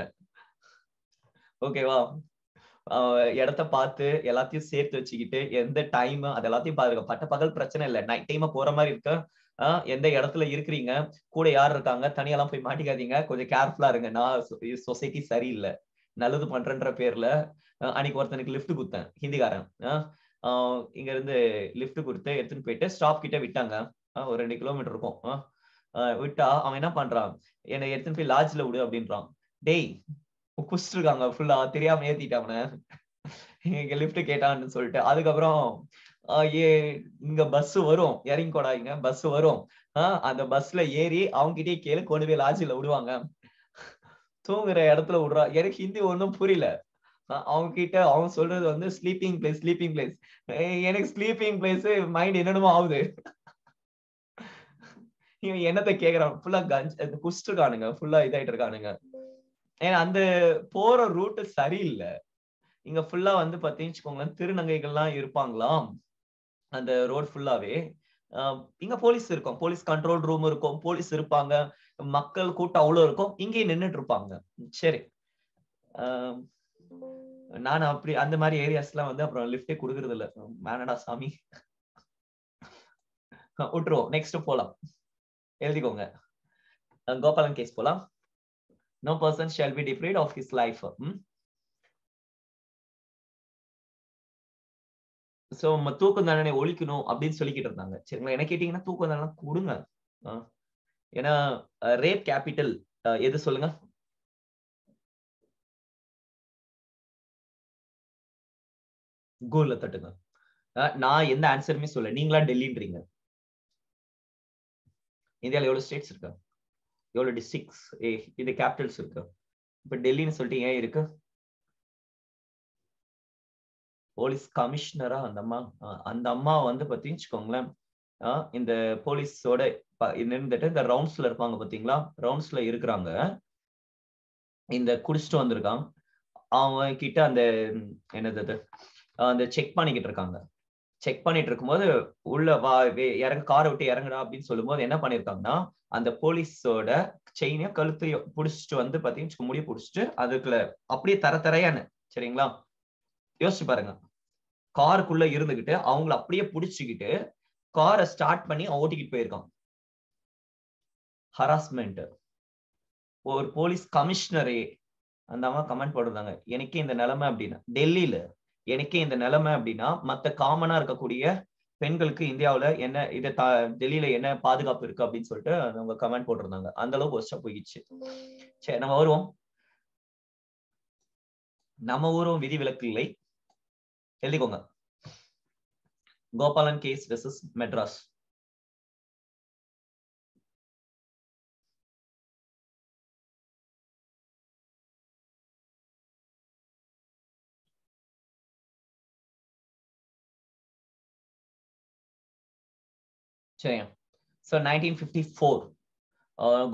ஓகேவா? இடத்த பார்த்து எல்லாத்தையும் சேர்த்து வச்சுக்கிட்டு எந்த டைம் அது எல்லாத்தையும் பாருங்க. பட்ட பகல் பிரச்சனை இல்ல. நைட் டைம் போற மாதிரி இருக்கு. எந்த இடத்துல இருக்கிறீங்க, கூட யார் இருக்காங்க, தனியெல்லாம் போய் மாட்டிக்காதீங்க. கொஞ்சம் கேர்ஃபுல்லா இருங்க. நான் சொசைட்டி சரியில்லை நல்லது பண்றேன்ற பேர்ல அன்னைக்கு ஒருத்தனுக்கு லிஃப்ட் குடுத்தேன், ஹிந்திக்காரன். இங்க இருந்து லிஃப்ட் கொடுத்து எடுத்துட்டு போயிட்டு ஸ்டாப் கிட்ட விட்டாங்க. ஒரு 2 கிலோமீட்டர் இருக்கும். விட்டா அவன் என்ன பண்றான், என்னை எடுத்துட்டு போய் லாட்ஜ்ல விடு அப்படின்றான். டேய், குடிச்சிருக்காங்க ஃபுல்லா, தெரியாம ஏத்திட்டான் அவனை. இங்க லிஃப்ட் கேட்டான்னு சொல்லிட்டு. அதுக்கப்புறம் இங்க பஸ் வரும், இறங்கிக்கோடா, இங்க பஸ் வரும். அந்த பஸ்ல ஏறி அவங்க கிட்டயே கேளு, கொண்டு போய் லாட்ஜ்ல விடுவாங்க. தூங்குற இடத்துல விடுறா. எனக்கு ஹிந்தி ஒண்ணும் புரியல. அவங்க கிட்ட அவன் சொல்றது வந்து ஸ்லீப்பிங் பிளேஸ், ஸ்லீப்பிங் பிளேஸ். எனக்கு ஸ்லீப்பிங் பிளேஸ் மைண்ட் என்னென்னமோ ஆகுது. இவன் என்னத்த கேக்குறான், ஃபுல்லா குடிச்சிட்டு இருக்கானுங்க, ஃபுல்லா இதாயிட்டு இருக்கானுங்க. ஏன்னா அந்த போற ரூட் சரியில்லை. இங்க ஃபுல்லா வந்து பாத்தீங்கன்னு திருநங்கைகள்லாம் இருப்பாங்களாம் அந்த ரோட் ஃபுல்லாவே. இங்க போலீஸ் இருக்கும், போலீஸ் கண்ட்ரோல் ரூம் இருக்கும், போலீஸ் இருப்பாங்க, மக்கள் கூட்டம் அவ்வளவு இருக்கும், இங்கே நின்னுட்டு இருப்பாங்க. சரி, நான் அப்படி அந்த மாதிரி ஏரியாஸ் எல்லாம் வந்து அப்புறம் லிஃப்டே கொடுக்கறது இல்ல. வேணடா சாமி, விட்டுருவோம். நெக்ஸ்ட் போலாம், எழுதிக்கோங்க. கோபாலன் கேஸ் போலாம். No person shall be deprived of his life. So தூக்கு தண்டனை ஒழிக்கணும் அப்படின்னு சொல்லிக்கிட்டு இருந்தாங்க. சரிங்களா? என்ன கேட்டீங்கன்னா தூக்கு தண்டனை கொடுங்க. ஏன்னா ரேப் கேபிட்டல் எது சொல்லுங்க? கோல்ல தட்டுங்க. நான் எந்த ஆன்சருமே சொல்ல, நீங்களா டெல்லின்றீங்க. இந்தியால எவ்வளவு ஸ்டேட்ஸ் இருக்கு, எவ்வளவு டிஸ்ட்ரிக்ட்ஸ், இது கேபிட்டல்ஸ் இருக்கு. இப்ப டெல்லின்னு சொல்லிட்டு ஏன் இருக்கு? போலீஸ் கமிஷனரா அந்த அம்மா வந்து பாத்தீங்கன்னு இந்த போலீஸோட இருந்துட்டு இந்த ரவுண்ட்ஸ்ல இருப்பாங்க பாத்தீங்களா, ரவுண்ட்ஸ்ல இருக்கிறாங்க. இந்த குடிச்சிட்டு வந்திருக்கான், அவன் கிட்ட அந்த என்னது அந்த செக் பண்ணிக்கிட்டு இருக்காங்க. செக் பண்ணிட்டு இருக்கும்போது உள்ள வா, இறங்க, காரை விட்டு இறங்குடா அப்படின்னு சொல்லும்போது என்ன பண்ணிருக்காங்கன்னா, அந்த போலீஸோட செயினையும் கழுத்தையும் புடிச்சிட்டு வந்து பாத்தீங்கன்னா முடிய புடிச்சிட்டு அதுக்குள்ள அப்படியே தரையான்னு. சரிங்களா? யோசிச்சு பாருங்க, காருக்குள்ள இருந்துகிட்டு அவங்கள அப்படியே புடிச்சுக்கிட்டு காரை ஸ்டார்ட் பண்ணி ஓட்டிக்கிட்டு போயிருக்கான். ஹராஸ்மெண்ட். ஒரு போலீஸ் கமிஷனரே அந்த அம்மா கமெண்ட் போட்டிருந்தாங்க, எனக்கே இந்த நிலைமை அப்படின்னா டெல்லியில எனக்கே இந்த நிலைமை அப்படின்னா மத்த காமனா இருக்கக்கூடிய பெண்களுக்கு இந்தியாவுல என்ன இது டெல்லியில என்ன பாதுகாப்பு இருக்கு அப்படின்னு சொல்லிட்டு அவங்க கமெண்ட் போட்டிருந்தாங்க. அந்த அளவுக்கு ஒஸ்டா போயிடுச்சு. சரி, நம்ம வருவோம். நம்ம ஊரும் விதி விலக்கு இல்லை, எழுதிக்கோங்க. Gopalan case versus Madras. சரியா? So 1954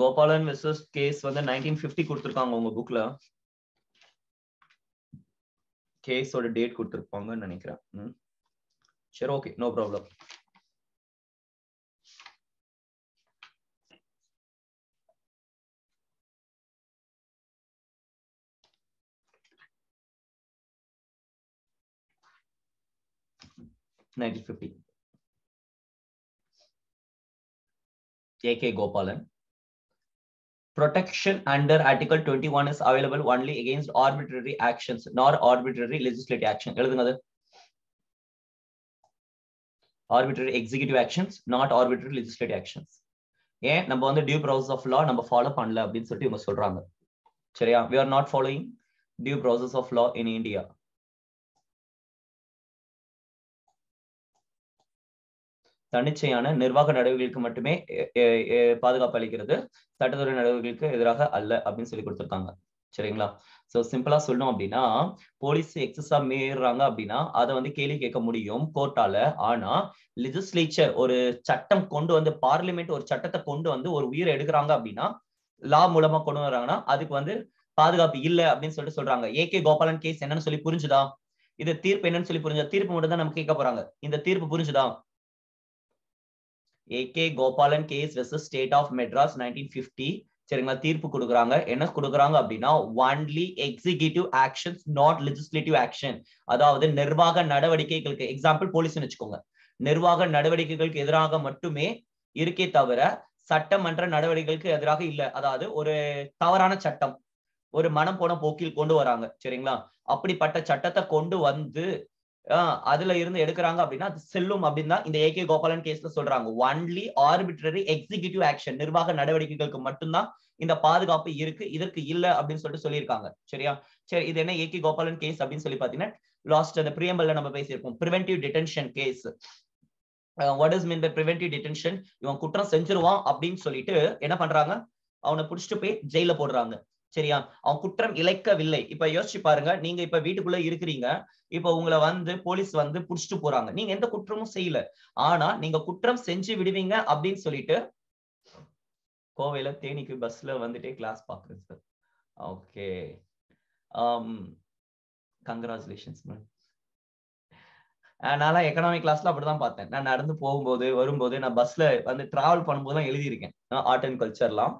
கோபாலன் வெர்சஸ் கேஸ் வந்து 1950 கொடுத்திருக்காங்க உங்க புக்ல. கேஸோட டேட் கொடுத்திருப்பாங்கன்னு நினைக்கிறேன். சரி, okay, no problem. A.K. Gopalan. Protection under Article 21 is available only against arbitrary actions, not arbitrary legislative action. எழுதுங்க. Arbitrary executive actions, not arbitrary legislative actions. ஏன் நம்ம வந்து due process of law நம்ம ஃபாலோ பண்ணல அப்படின்னு சொல்லிட்டு இவங்க சொல்றாங்க. சரியா? We are not following due process of law in India. தன்னிச்சையான நிர்வாக நடவடிக்கைகளுக்கு மட்டுமே பாதுகாப்பு அளிக்கிறது, சட்டத்துறை நடவடிக்கைகளுக்கு எதிராக அல்ல அப்படின்னு சொல்லி கொடுத்திருக்காங்க. சரிங்களா? சோ சிம்பிளா சொல்லணும் அப்படின்னா, போலீஸ் எக்ஸஸா மீறாங்க அப்படின்னா அதை வந்து கேள்வி கேட்க முடியும் கோர்ட்டால. ஆனா லெஜிஸ்லேச்சர் ஒரு சட்டம் கொண்டு வந்து, பார்லிமெண்ட் ஒரு சட்டத்தை கொண்டு வந்து ஒரு உயிரை எடுக்கிறாங்க அப்படின்னா, லா மூலமா கொண்டு வராங்கன்னா அதுக்கு வந்து பாதுகாப்பு இல்ல அப்படின்னு சொல்லிட்டு சொல்றாங்க. ஏகே கோபாலன் கேஸ் என்னன்னு சொல்லி புரிஞ்சுதா? இது தீர்ப்பு என்னன்னு சொல்லி புரிஞ்சா? தீர்ப்பு மட்டும் தான் நம்ம கேட்க போறாங்க. இந்த தீர்ப்பு புரிஞ்சுதா? A.K. Gopalan case versus State of Madras 1950. சரிங்களா? தீர்ப்பு கொடுக்குறாங்க. என்ன கொடுக்குறாங்க அப்படின்னா, only executive actions, not legislative action. அதாவது நிர்வாக நடவடிக்கைகளுக்கு, எக்ஸாம்பிள் போலீஸ்னு வச்சுக்கோங்க, நிர்வாக நடவடிக்கைகளுக்கு எதிராக மட்டுமே இருக்கே தவிர சட்டமன்ற நடவடிக்கைகளுக்கு எதிராக இல்ல. அதாவது ஒரு தவறான சட்டம் ஒரு மனம் போன போக்கில் கொண்டு வராங்க. சரிங்களா? அப்படிப்பட்ட சட்டத்தை கொண்டு வந்து அதுல இருந்து எடுக்கிறாங்க அப்படின்னா அது செல்லும் அப்படின்னு தான் இந்த ஏகே கோபாலன் கேஸ்ல சொல்றாங்க. ஒன்லி ஆர்பிட்ரரி எக்ஸிகியூட்டிவ் ஆக்ஷன், நிர்வாக நடவடிக்கைகளுக்கு மட்டும்தான் இந்த பாதுகாப்பு இருக்கு, இதற்கு இல்ல அப்படின்னு சொல்லிட்டு சொல்லியிருக்காங்க. சரியா? சரி, இது என்ன ஏகே கோபாலன் கேஸ் அப்படின்னு சொல்லி பாத்தீங்கன்னா, லாஸ்ட் அந்த பிரியம்பல்ல நம்ம பேசியிருப்போம், preventive detention case. What is mean by preventive detention? இவன் குற்றம் செஞ்சிருவான் அப்படின்னு சொல்லிட்டு என்ன பண்றாங்க, அவனை புடிச்சிட்டு போய் ஜெயில போடுறாங்க. சரியா? அவன் குற்றம் இழைக்கவில்லை. இப்ப யோசிச்சு பாருங்க, நீங்க இப்ப வீட்டுக்குள்ள இருக்கிறீங்க, இப்ப உங்களை வந்து போலீஸ் வந்து புடிச்சிட்டு போறாங்க, நீங்க எந்த குற்றமும் செய்யல, ஆனா நீங்க குற்றம் செஞ்சு விடுவீங்க அப்படின்னு சொல்லிட்டு கோவையில தேனிக்கு பஸ்ல வந்துட்டே கிளாஸ் பாக்குறேன் சார். Okay, congratulations ma'am. நான் எக்கனாமிக் கிளாஸ்ல அப்படிதான் பார்த்தேன். நான் நடந்து போகும்போது வரும்போது, நான் பஸ்ல வந்து டிராவல் பண்ணும்போது தான் எழுதியிருக்கேன் ஆர்ட் அண்ட் கல்ச்சர்லாம்.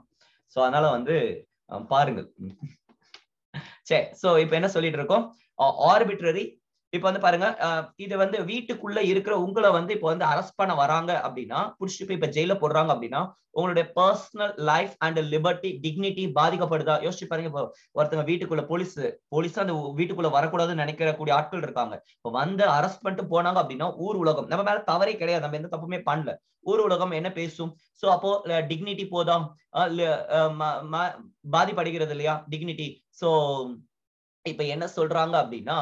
சோ அதனால வந்து பாருங்க. சரி, சோ இப்ப என்ன சொல்லிட்டு இருக்கோம், ஆர்பிட்ரரி. இப்ப வந்து பாருங்க, இது வந்து வீட்டுக்குள்ள இருக்கிற உங்களை வந்து இப்ப வந்து அரெஸ்ட் பண்ண வராங்க அப்படின்னா, புடிச்சிட்டு போய் இப்ப ஜெயில போடுறாங்க அப்படின்னா, உங்களுடைய personal life and liberty, dignity பாதிக்கப்படுதா? யோசிச்சு பாருங்க. இப்போ ஒருத்தங்க வீட்டுக்குள்ள போலீஸ் அந்த வீட்டுக்குள்ள வரக்கூடாதுன்னு நினைக்கக்கூடிய ஆட்கள் இருக்காங்க. இப்ப வந்து அரெஸ்ட் பண்ணிட்டு போனாங்க அப்படின்னா, ஊர் உலகம் நம்ம மேல தவறே கிடையாது, நம்ம எந்த தப்புமே பண்ணல, ஊர் உலகம் என்ன பேசும்? சோ அப்போ டிக்னிட்டி போதா, பாதிப்படுகிறது இல்லையா டிக்னிட்டி? சோ இப்ப என்ன சொல்றாங்க அப்படின்னா,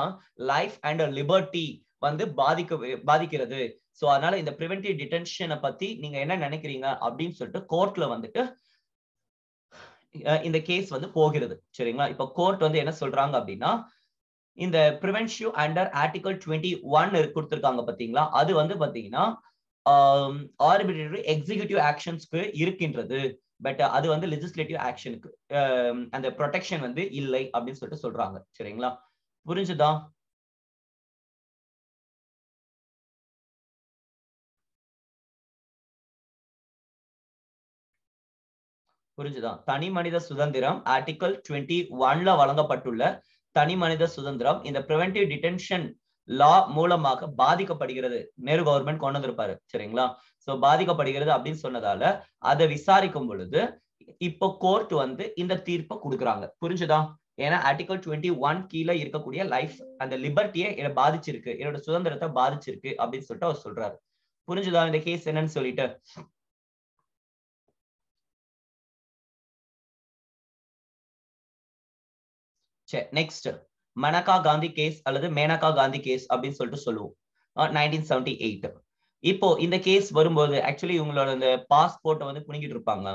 லைஃப் அண்ட் லிபர்ட்டி வந்து பாதிக்கிறது. சோ அதனால இந்த பிரிவென்டிவ் டிடென்ஷனை பத்தி நீங்க என்ன நினைக்கிறீங்க அப்படின்னு சொல்லிட்டு கோர்ட்ல வந்துட்டு இந்த கேஸ் வந்து போகிறது. சரிங்களா? இப்ப கோர்ட் வந்து என்ன சொல்றாங்க அப்படின்னா, இந்த பிரிவென்டிவ் அண்டர் ஆர்டிகல் 21 கொடுத்திருக்காங்க பாத்தீங்களா, அது வந்து பாத்தீங்கன்னா ஆர்பிட்ரரி எக்ஸிகியூட்டிவ் ஆக்ஷன்ஸ்க்கு இருக்கின்றது. பட் அது வந்து லெஜிஸ்லேட்டிவ் ஆக்ஷனுக்கு அந்த ப்ரொடெக்ஷன் வந்து இல்லை அப்படின்னு சொல்லிட்டு சொல்றாங்க. சரிங்களா? புரிஞ்சுதா? புரிஞ்சுதா? தனி மனித சுதந்திரம் ஆர்டிகல் 21ல வழங்கப்பட்டுள்ள தனி மனித சுதந்திரம் இந்த பிரிவென்டிவ் டிடென்ஷன் லா மூலமாக பாதிக்கப்படுகிறது. நேரு கவர்மெண்ட் கொண்டு வந்திருப்பாரு. சரிங்களா? சோ பாதிக்கப்படுகிறது அப்படின்னு சொன்னதால அதை விசாரிக்கும் பொழுது இப்போ கோர்ட் வந்து இந்த தீர்ப்பை கொடுக்குறாங்க. புரிஞ்சுதா? ஏன்னா ஆர்டிகல் 21 கீழே இருக்கக்கூடிய லைஃப் அந்த லிபர்ட்டியை பாதிச்சிருக்கு, என்னோட சுதந்திரத்தை பாதிச்சிருக்கு அப்படின்னு சொல்லிட்டு அவர் சொல்றாரு. புரிஞ்சுதா இந்த கேஸ் என்னன்னு சொல்லிட்டு? சரி, நெக்ஸ்ட் மனகா காந்தி கேஸ் அல்லது மேனகா காந்தி கேஸ் அப்படின்னு சொல்லிட்டு சொல்லுவோம். 1978. இப்போ இந்த கேஸ் வரும்போது ஆக்சுவலி உங்களோட இந்த பாஸ்போர்ட்டை வந்து புடுங்கிட்டு இருப்பாங்க.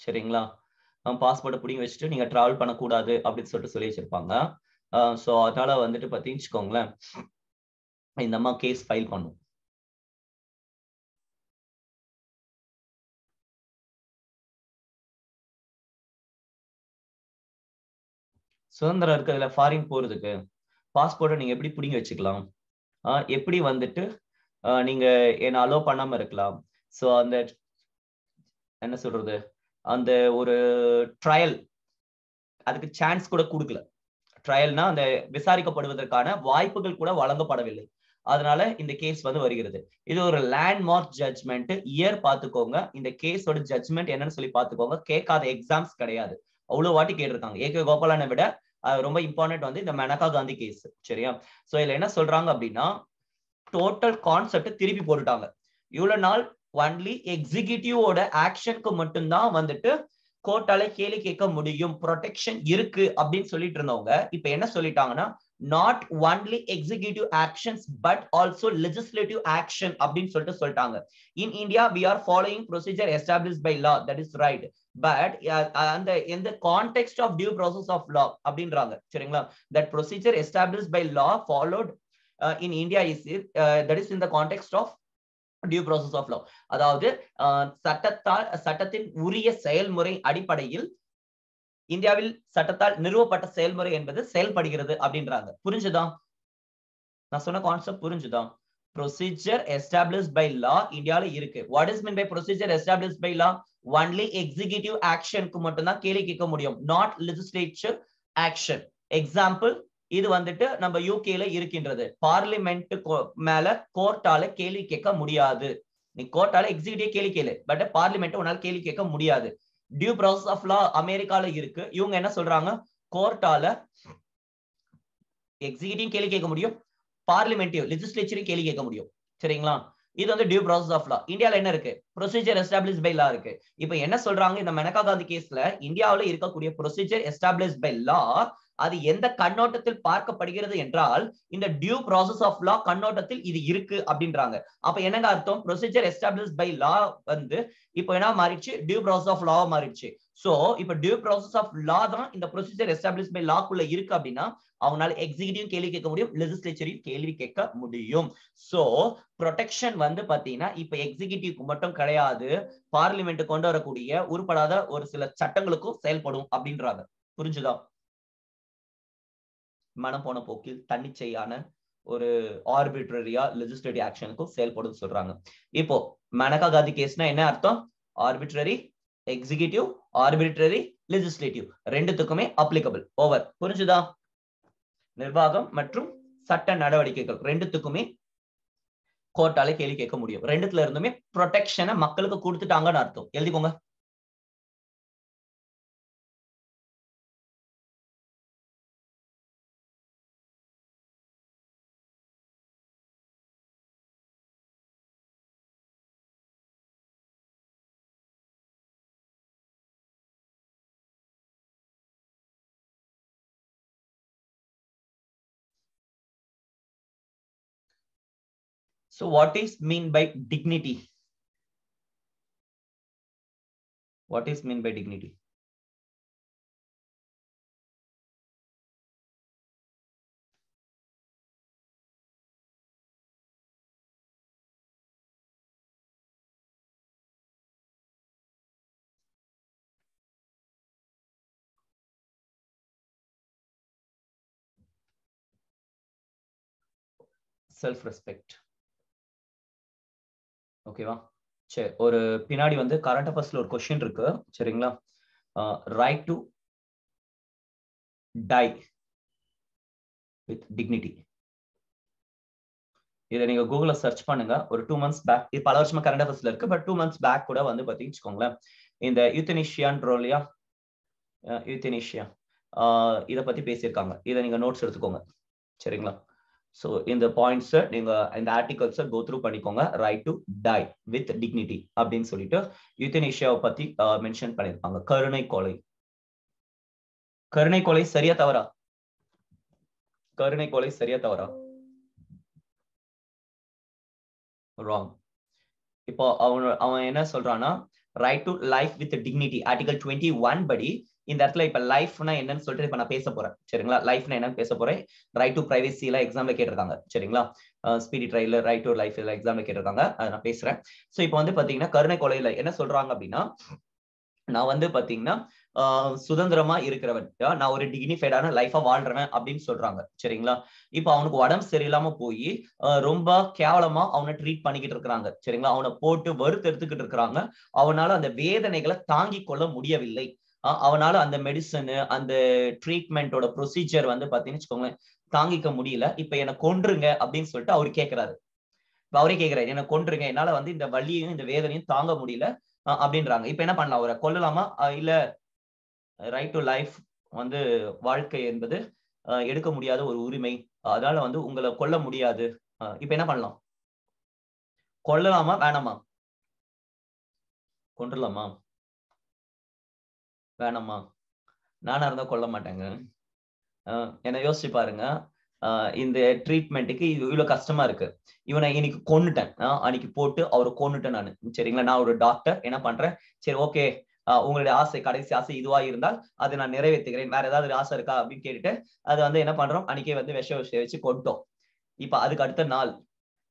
சரிங்களா? பாஸ்போர்ட்டை புடிங்கி வச்சுட்டு நீங்க டிராவல் பண்ணக்கூடாது அப்படின்னு சொல்லிட்டு சொல்லி வச்சிருப்பாங்க. சோ அதனால வந்துட்டு பாத்தீங்கன்னு இந்த அம்மா கேஸ் ஃபைல் பண்ணும். சுதந்திரம் இருக்கிறதுல ஃபாரின் போறதுக்கு பாஸ்போர்ட்டை நீங்க எப்படி பிடிங்க வச்சுக்கலாம், எப்படி வந்துட்டு நீங்க என்ன அலோ பண்ணாம இருக்கலாம். ஸோ அந்த என்ன சொல்றது, அந்த ஒரு ட்ரையல் அதுக்கு சான்ஸ் கூட கொடுக்கல. ட்ரையல்னா அந்த விசாரிக்கப்படுவதற்கான வாய்ப்புகள் கூட வழங்கப்படவில்லை. அதனால இந்த கேஸ் வந்து வருகிறது. இது ஒரு லேண்ட்மார்க் ஜட்ஜ்மெண்ட். இயர் பாத்துக்கோங்க, இந்த கேஸோட ஜட்ஜ்மெண்ட் என்னன்னு சொல்லி பாத்துக்கோங்க. கேட்காத எக்ஸாம்ஸ் கிடையாது, அவ்வளவு வாட்டி கேட்டிருக்காங்க. ஏகே கோபாலனை விட ரொம்ப இம்பார்ட்டன்ட் வந்து இந்த மேனகா காந்தி கேஸ். சரியா? சோ இதுல என்ன சொல்றாங்க அப்படின்னா, டோட்டல் கான்செப்ட் திருப்பி போட்டுட்டாங்க. இவ்வளவு நாள் ஒன்லி எக்ஸிகியூட்டிவோட ஆக்ஷனுக்கு மட்டும்தான் வந்துட்டு கோர்ட்டால கேள்வி கேட்க முடியும், ப்ரொடெக்ஷன் இருக்கு அப்படின்னு சொல்லிட்டு இருந்தவங்க இப்ப என்ன சொல்லிட்டாங்கன்னா, not only executive actions but also legislative action அப்படின்னு சொல்லிட்டாங்க. In India we are following procedure established by law, that is right, but அந்த in the context of due process of law அப்படின்றாங்க. சரிங்களா? that procedure established by law followed in India is that is in the context of due process of law. அதாவது சட்டத்தின் உரிய செயல்முறை அடிப்படையில் இந்தியாவில் சட்டத்தால் நிறுவப்பட்ட செயல்முறை என்பது செயல்படுகிறது அப்படின்றாங்க. புரிஞ்சுதா? நான் சொன்ன கான்செப்ட் புரிஞ்சுதா? ப்ரொசீஜர் எஸ்டாப்ளிஷ்ட் பை லா இந்தியால இருக்கு. What is mean by procedure established by law? Only executive ஆக்ஷனுக்கு மட்டும்தான் கேள்வி கேட்க முடியும், நாட் லெஜிஸ்லேச்சர் ஆக்ஷன். எக்ஸாம்பிள், இது வந்துட்டு நம்ம யூகேல இருக்கின்றது. பார்லிமெண்ட் மேல கோர்ட்டால கேள்வி கேட்க முடியாது. நீ கோர்ட்டால எக்ஸிகியூட்டிவ் கேள்வி கேளு, பட் பார்லிமெண்ட் உன்னால கேள்வி கேட்க முடியாது. டியூ ப்ராசஸ் ஆஃப் லா அமெரிக்கால இருக்கு. இவங்க என்ன சொல்றாங்க, கோர்ட்டால எக்ஸிகியூட்டிவ் கேள்வி கேட்க முடியும், பார்லிமெண்ட்டையும் லெஜிஸ்லேச்சரையும் கேள்வி கேட்க முடியும். சரிங்களா? இது வந்து டியூ ப்ராசஸ் ஆஃப் லா. இந்தியால என்ன இருக்கு? ப்ரொசீஜர் எஸ்டாப்ளிஷ்ட் பை லா இருக்கு. இப்போ என்ன சொல்றாங்க, இந்த மேனகா காந்தி கேஸ்ல இந்தியாவில் இருக்கக்கூடிய ப்ரொசீஜர் எஸ்டாப்ளிஷ்ட் பை லா அது எந்த கண்ணோட்டத்தில் பார்க்கப்படுகிறது என்றால், இந்த டியூ ப்ராசஸ் ஆஃப் லா கண்ணோட்டத்தில் இது இருக்கு அப்படின்றாங்க. அப்ப என்னங்க அர்த்தம்? ப்ரொசீஜர் எஸ்டாப்ளிஷ்ட் பை லா வந்து இப்போ என்ன மாறிடுச்சு, டியூ ப்ராசஸ் ஆஃப் லா மாறிடுச்சு. சோ இப்போ டியூ ப்ராசஸ் ஆஃப் லா தான் இந்த ப்ரொசீஜர் எஸ்டாப்ளிஷ்ட் பை லாக்குள்ள இருக்கு அப்படின்னா, அவங்களால எக்ஸிகியூட்டிவ் கேள்வி கேட்க முடியும், லெஜிஸ்லேச்சரையும் கேள்வி கேட்க முடியும். சோ ப்ரொடெக்ஷன் வந்து பாத்தீங்கன்னா இப்ப எக்ஸிகியூட்டிவ்க்கு மட்டும் கிடையாது, பார்லிமெண்ட் கொண்டு வரக்கூடிய உருப்படாத ஒரு சில சட்டங்களுக்கும் செயல்படும் அப்படின்றாங்க. புரிஞ்சுதா? மனம் போன போக்கில் தன்னிச்சையான ஒரு ஆர்பிட்ரரியா லெஜிஸ்லேட்டிவ் ஆக்ஷனுக்கும் செயல்படும் சொல்றாங்க. இப்போ மேனகா காந்தி கேஸ்னா என்ன அர்த்தம்? ஆர்பிட்ரரி, எக்ஸிகியூட்டிவ், ஆர்பிட்ரரி, லெஜிஸ்லேட்டிவ் ரெண்டுத்துக்குமே அப்ளிகபிள். ஓவர். புரிஞ்சுதா? நிர்வாகம் மற்றும் சட்ட நடவடிக்கைகள் ரெண்டுத்துக்குமே கோர்ட்டால கேள்வி கேட்க முடியும். ரெண்டுத்துல இருந்துமே ப்ரொடெக்ஷனை மக்களுக்கு கொடுத்துட்டாங்கன்னு அர்த்தம். எழுதிக்கோங்க. So what is mean by dignity? What is mean by dignity? Self respect. ஓகேவா? சரி, ஒரு பின்னாடி வந்து கரண்ட் அஃபேர்ஸ்ல ஒரு क्वेश्चन இருக்கு. சரிங்களா? Right to die with dignity. இதை நீங்க கூகுள்ல சர்ச் பண்ணுங்க. ஒரு 2 months பேக், இது பல வருஷமா கரண்ட் அஃபேர்ஸ்ல இருக்கு, பட் 2 months பேக் கூட வந்து பாத்தீங்கன்னா இந்த யூத்தனேஷியான்ற இல்லையா, யூத்தனேஷியா இதை பத்தி பேசியிருக்காங்க. இதை நீங்க நோட்ஸ் எடுத்துக்கோங்க. சரிங்களா? சோ இந்த பாயிண்ட்ஸ் நீங்க இந்த ஆர்டிகல்ஸ் கோ த்ரூ பண்ணிக்கோங்க. Right to die with dignity அப்படின்னு சொல்லிட்டு யூத்தனேஷியாவை பத்தி மென்ஷன் பண்ணிருப்பாங்க. கருணை கொலை. கருணை கொலை சரியா தவறா? கருணை கொலை சரியா தவறா? ராங். இப்போ அவன் என்ன சொல்றான்னா, right to life with dignity article 21 படி இந்த இடத்துல இப்ப லைஃப்னா என்னன்னு சொல்லிட்டு இப்ப நான் பேச போறேன். சரிங்களா? லைஃப்னா என்னன்னு பேச போறேன். ரைட் டு பிரைவசி எல்லாம் எக்ஸாம்ல கேட்டிருக்காங்க. சரிங்களா? Speedy trial right to life எல்லாம் எக்ஸாம்ல கேட்டிருக்காங்க. அதை நான் பேசுறேன். சோ இப்போ வந்து பாத்தீங்கன்னா கருணை கொலையில என்ன சொல்றாங்க அப்படின்னா, நான் வந்து பாத்தீங்கன்னா சுதந்திரமா இருக்கிறவன், நான் ஒரு டிக்னிஃபைடான லைஃபா வாழ்றவன் அப்படின்னு சொல்றாங்க. சரிங்களா? இப்ப அவனுக்கு உடம்பு சரியில்லாம போய் ரொம்ப கேவலமா அவனை ட்ரீட் பண்ணிக்கிட்டு இருக்கிறாங்க. சரிங்களா? அவனை போட்டு வறுத்து எடுத்துக்கிட்டு இருக்கிறாங்க. அவனால அந்த வேதனைகளை தாங்கிக் கொள்ள முடியவில்லை. அவனால அந்த மெடிசன், அந்த ட்ரீட்மெண்டோட ப்ரொசீஜர் வந்து பாத்தீங்கன்னு வச்சுக்கோங்க தாங்கிக்க முடியல. இப்ப என்ன கொன்றுங்க அப்படின்னு சொல்லிட்டு அவரு கேட்கிறாரு. இப்ப அவரே கேட்கிறாரு, என்ன கொன்றுங்க, என்னால வந்து இந்த வலியையும் இந்த வேதனையும் தாங்க முடியல அப்படின்றாங்க. இப்ப என்ன பண்ணலாம்? அவரை கொல்லலாமா? இல்ல ரைட் டு லைஃப் வந்து வாழ்க்கை என்பது எடுக்க முடியாத ஒரு உரிமை, அதனால வந்து உங்களை கொல்ல முடியாது. இப்ப என்ன பண்ணலாம்? கொல்லலாமா வேணாமா? கொன்றலாமா வேணாமா? நானா இருந்தா கொல்ல மாட்டேங்க. என்ன யோசிச்சு பாருங்க. இந்த ட்ரீட்மெண்ட்டுக்கு இவ்வளவு கஷ்டமா இருக்கு. இவனை இன்னைக்கு கொன்னுட்டேன். அன்னைக்கு போட்டு அவரை கொன்னுட்டேன் நானு. சரிங்களா? நான் ஒரு டாக்டர் என்ன பண்றேன்? சரி, ஓகே, உங்களுடைய ஆசை, கடைசி ஆசை இதுவா இருந்தால் அதை நான் நிறைவேற்றுகிறேன். வேற ஏதாவது ஆசை இருக்கா அப்படின்னு கேட்டுட்டு அது வந்து என்ன பண்றோம்? அன்னைக்கே வந்து விஷ வச்சு கொண்டோம். இப்ப அதுக்கு அடுத்த நாள்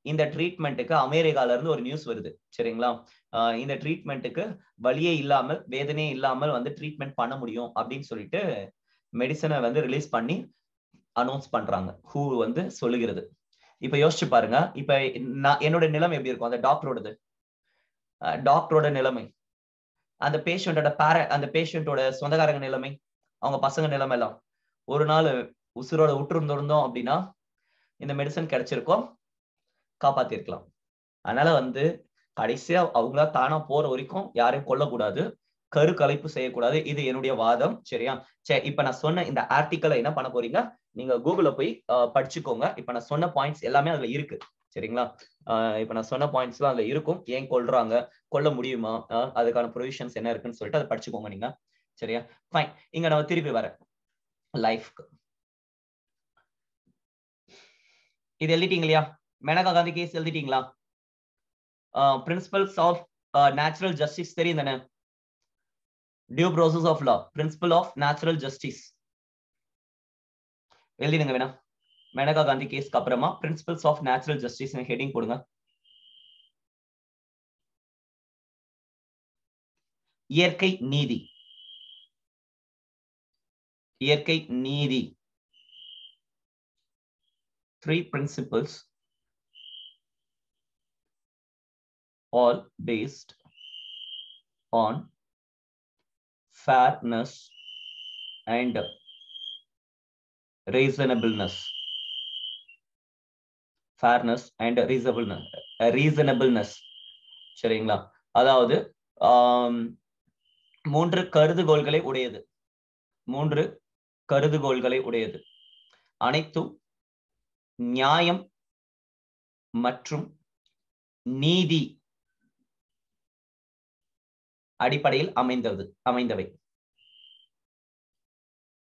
இந்த ட்ரீட்மெண்ட்டுக்கு அமெரிக்கால இருந்து ஒரு நியூஸ் வருது. சரிங்களா? இந்த ட்ரீட்மெண்ட்டுக்கு வலியே இல்லாமல் வேதனையே இல்லாமல் வந்து ட்ரீட்மெண்ட் பண்ண முடியும் அப்படின்னு சொல்லிட்டு மெடிசனை வந்து ரிலீஸ் பண்ணி அனௌன்ஸ் பண்றாங்க. ஹூ வந்து சொல்லுகிறது. இப்ப யோசிச்சு பாருங்க. இப்ப என்னோட நிலைமை எப்படி இருக்கும்? அந்த டாக்டரோட நிலைமை, அந்த பேஷண்டோட சொந்தக்காரங்க நிலைமை, அவங்க பசங்க நிலைமை எல்லாம் ஒரு நாள் உசுரோட விட்டுருந்தோம் அப்படின்னா இந்த மெடிசன் கிடைச்சிருக்கோம், காப்பாத்திருக்கலாம். அதனால வந்து கடைசியா அவங்களா தானா போற வரைக்கும் யாரையும் கொல்லக்கூடாது, கருக்கலைப்பு செய்யக்கூடாது. இது என்னுடைய வாதம். சரியா? சரி, இப்ப நான் சொன்ன இந்த ஆர்டிக்கலை என்ன பண்ண போறீங்க? நீங்க கூகுள்ல போய் படிச்சுக்கோங்க. இப்ப நான் சொன்ன பாயிண்ட்ஸ் எல்லாமே அதுல இருக்கு. சரிங்களா? இப்ப நான் சொன்ன பாயிண்ட்ஸ் எல்லாம் அதுல இருக்கும். ஏன் கொல்றாங்க, கொல்ல முடியுமா, அதுக்கான ப்ரொவிஷன்ஸ் என்ன இருக்குன்னு சொல்லிட்டு அதை படிச்சுக்கோங்க நீங்க. சரியா? ஃபைன். இங்க நம்ம திருப்பி வரேன் லைஃப்க்கு. இது எழுதிட்டீங்க இல்லையா? மேனகா காந்தி கேஸ் எழுதிட்டீங்களா? பிரின்சிபல்ஸ் ஆஃப் நேச்சுரல் ஜஸ்டிஸ் தெரியும் தானே? Due process of law, principle of natural justice எழுதிடுங்க வேணா. மேனகா காந்தி கேஸ்க்கு அப்புறமா principles of natural justice heading போடுங்க. இயற்கை நீதி, இயற்கை நீதி. 3 principles all based on fairness and reasonableness. Fairness and reasonableness. சரிங்களா? அதாவது 3 கருதுகோள்களை உடையது. 3 கருதுகோள்களை உடையது. அனைத்தும் நியாயம் மற்றும் நீதி அடிப்படையில் அமைந்தவை.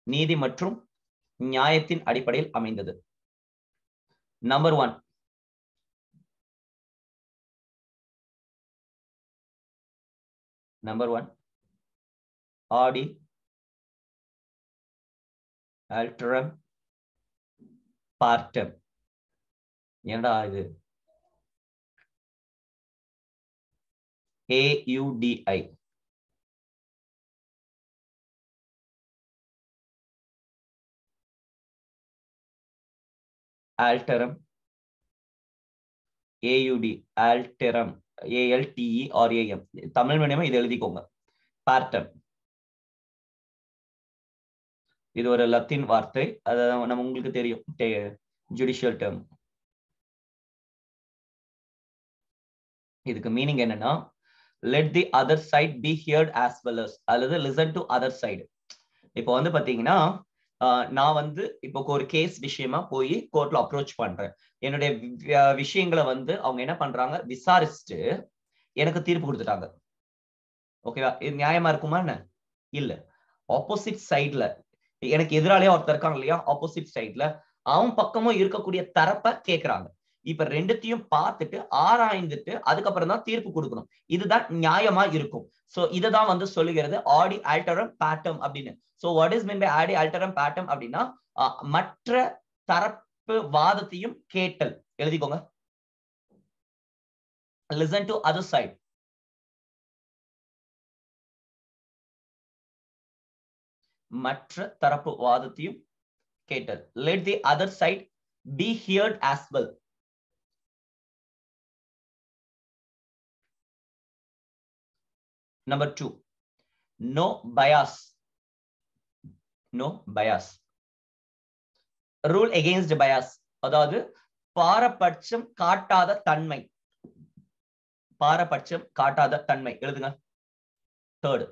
நீதி மற்றும் நியாயத்தின் அடிப்படையில் அமைந்தது. நம்பர் 1, ஆடி ஆல்டரம் பார்ட்டம். என்னடா இது? AUDI. ஆல்டரம், AUD, ஆல்டரம், ALTERAM. Tamil medium இது எழுதிக்கோங்க. பார்ட்டம், இது ஒரு லத்தீன் வார்த்தை. அது நம்ம உங்களுக்கு தெரியும், ஜுடிஷியல் டேர்ம். இதுக்கு மீனிங் என்னன்னா, let the other side be heard as well as, அல்லது லிசன் டு அதர் சைடு. இப்போ வந்து பாத்தீங்கன்னா நான் வந்து இப்போ ஒரு கேஸ் விஷயமா போய் கோர்ட்ல அப்ரோச் பண்றேன். என்னுடைய விஷயங்களை வந்து அவங்க என்ன பண்றாங்க, விசாரிச்சுட்டு எனக்கு தீர்ப்பு கொடுத்துட்டாங்க. ஓகேவா? இது நியாயமா இருக்குமா? என்ன இல்ல. ஆப்போசிட் சைட்ல எனக்கு எதிராளியா ஒருத்தர் இருக்காங்க இல்லையா, ஆப்போசிட் சைட்ல அவன் பக்கமும் இருக்கக்கூடிய தரப்பை கேட்கிறாங்க. இப்ப ரெண்டுத்தையும் பார்த்துட்டு ஆராய்ந்துட்டு அதுக்கப்புறம் தான் தீர்ப்பு கொடுக்கணும். இதுதான் நியாயமா இருக்கும். சோ இததான் வந்து சொல்லுகிறது ஆடி ஆல்டரம் பேட்டம் அப்படின்னு. So what is mean by audi alteram பேட்டம் அப்படின்னா, மற்ற தரப்பு வாதத்தையும் கேட்டல். எழுதிக்கோங்க. listen to other side. மற்ற தரப்பு வாதத்தையும் கேட்டல். Let the other side be heard as well. Number 2, no bias. No bias. Rule against bias. அதாவது பாரபட்சம் காட்டாத தன்மை. பாரபட்சம் காட்டாத தன்மை எழுதுங்க. Third,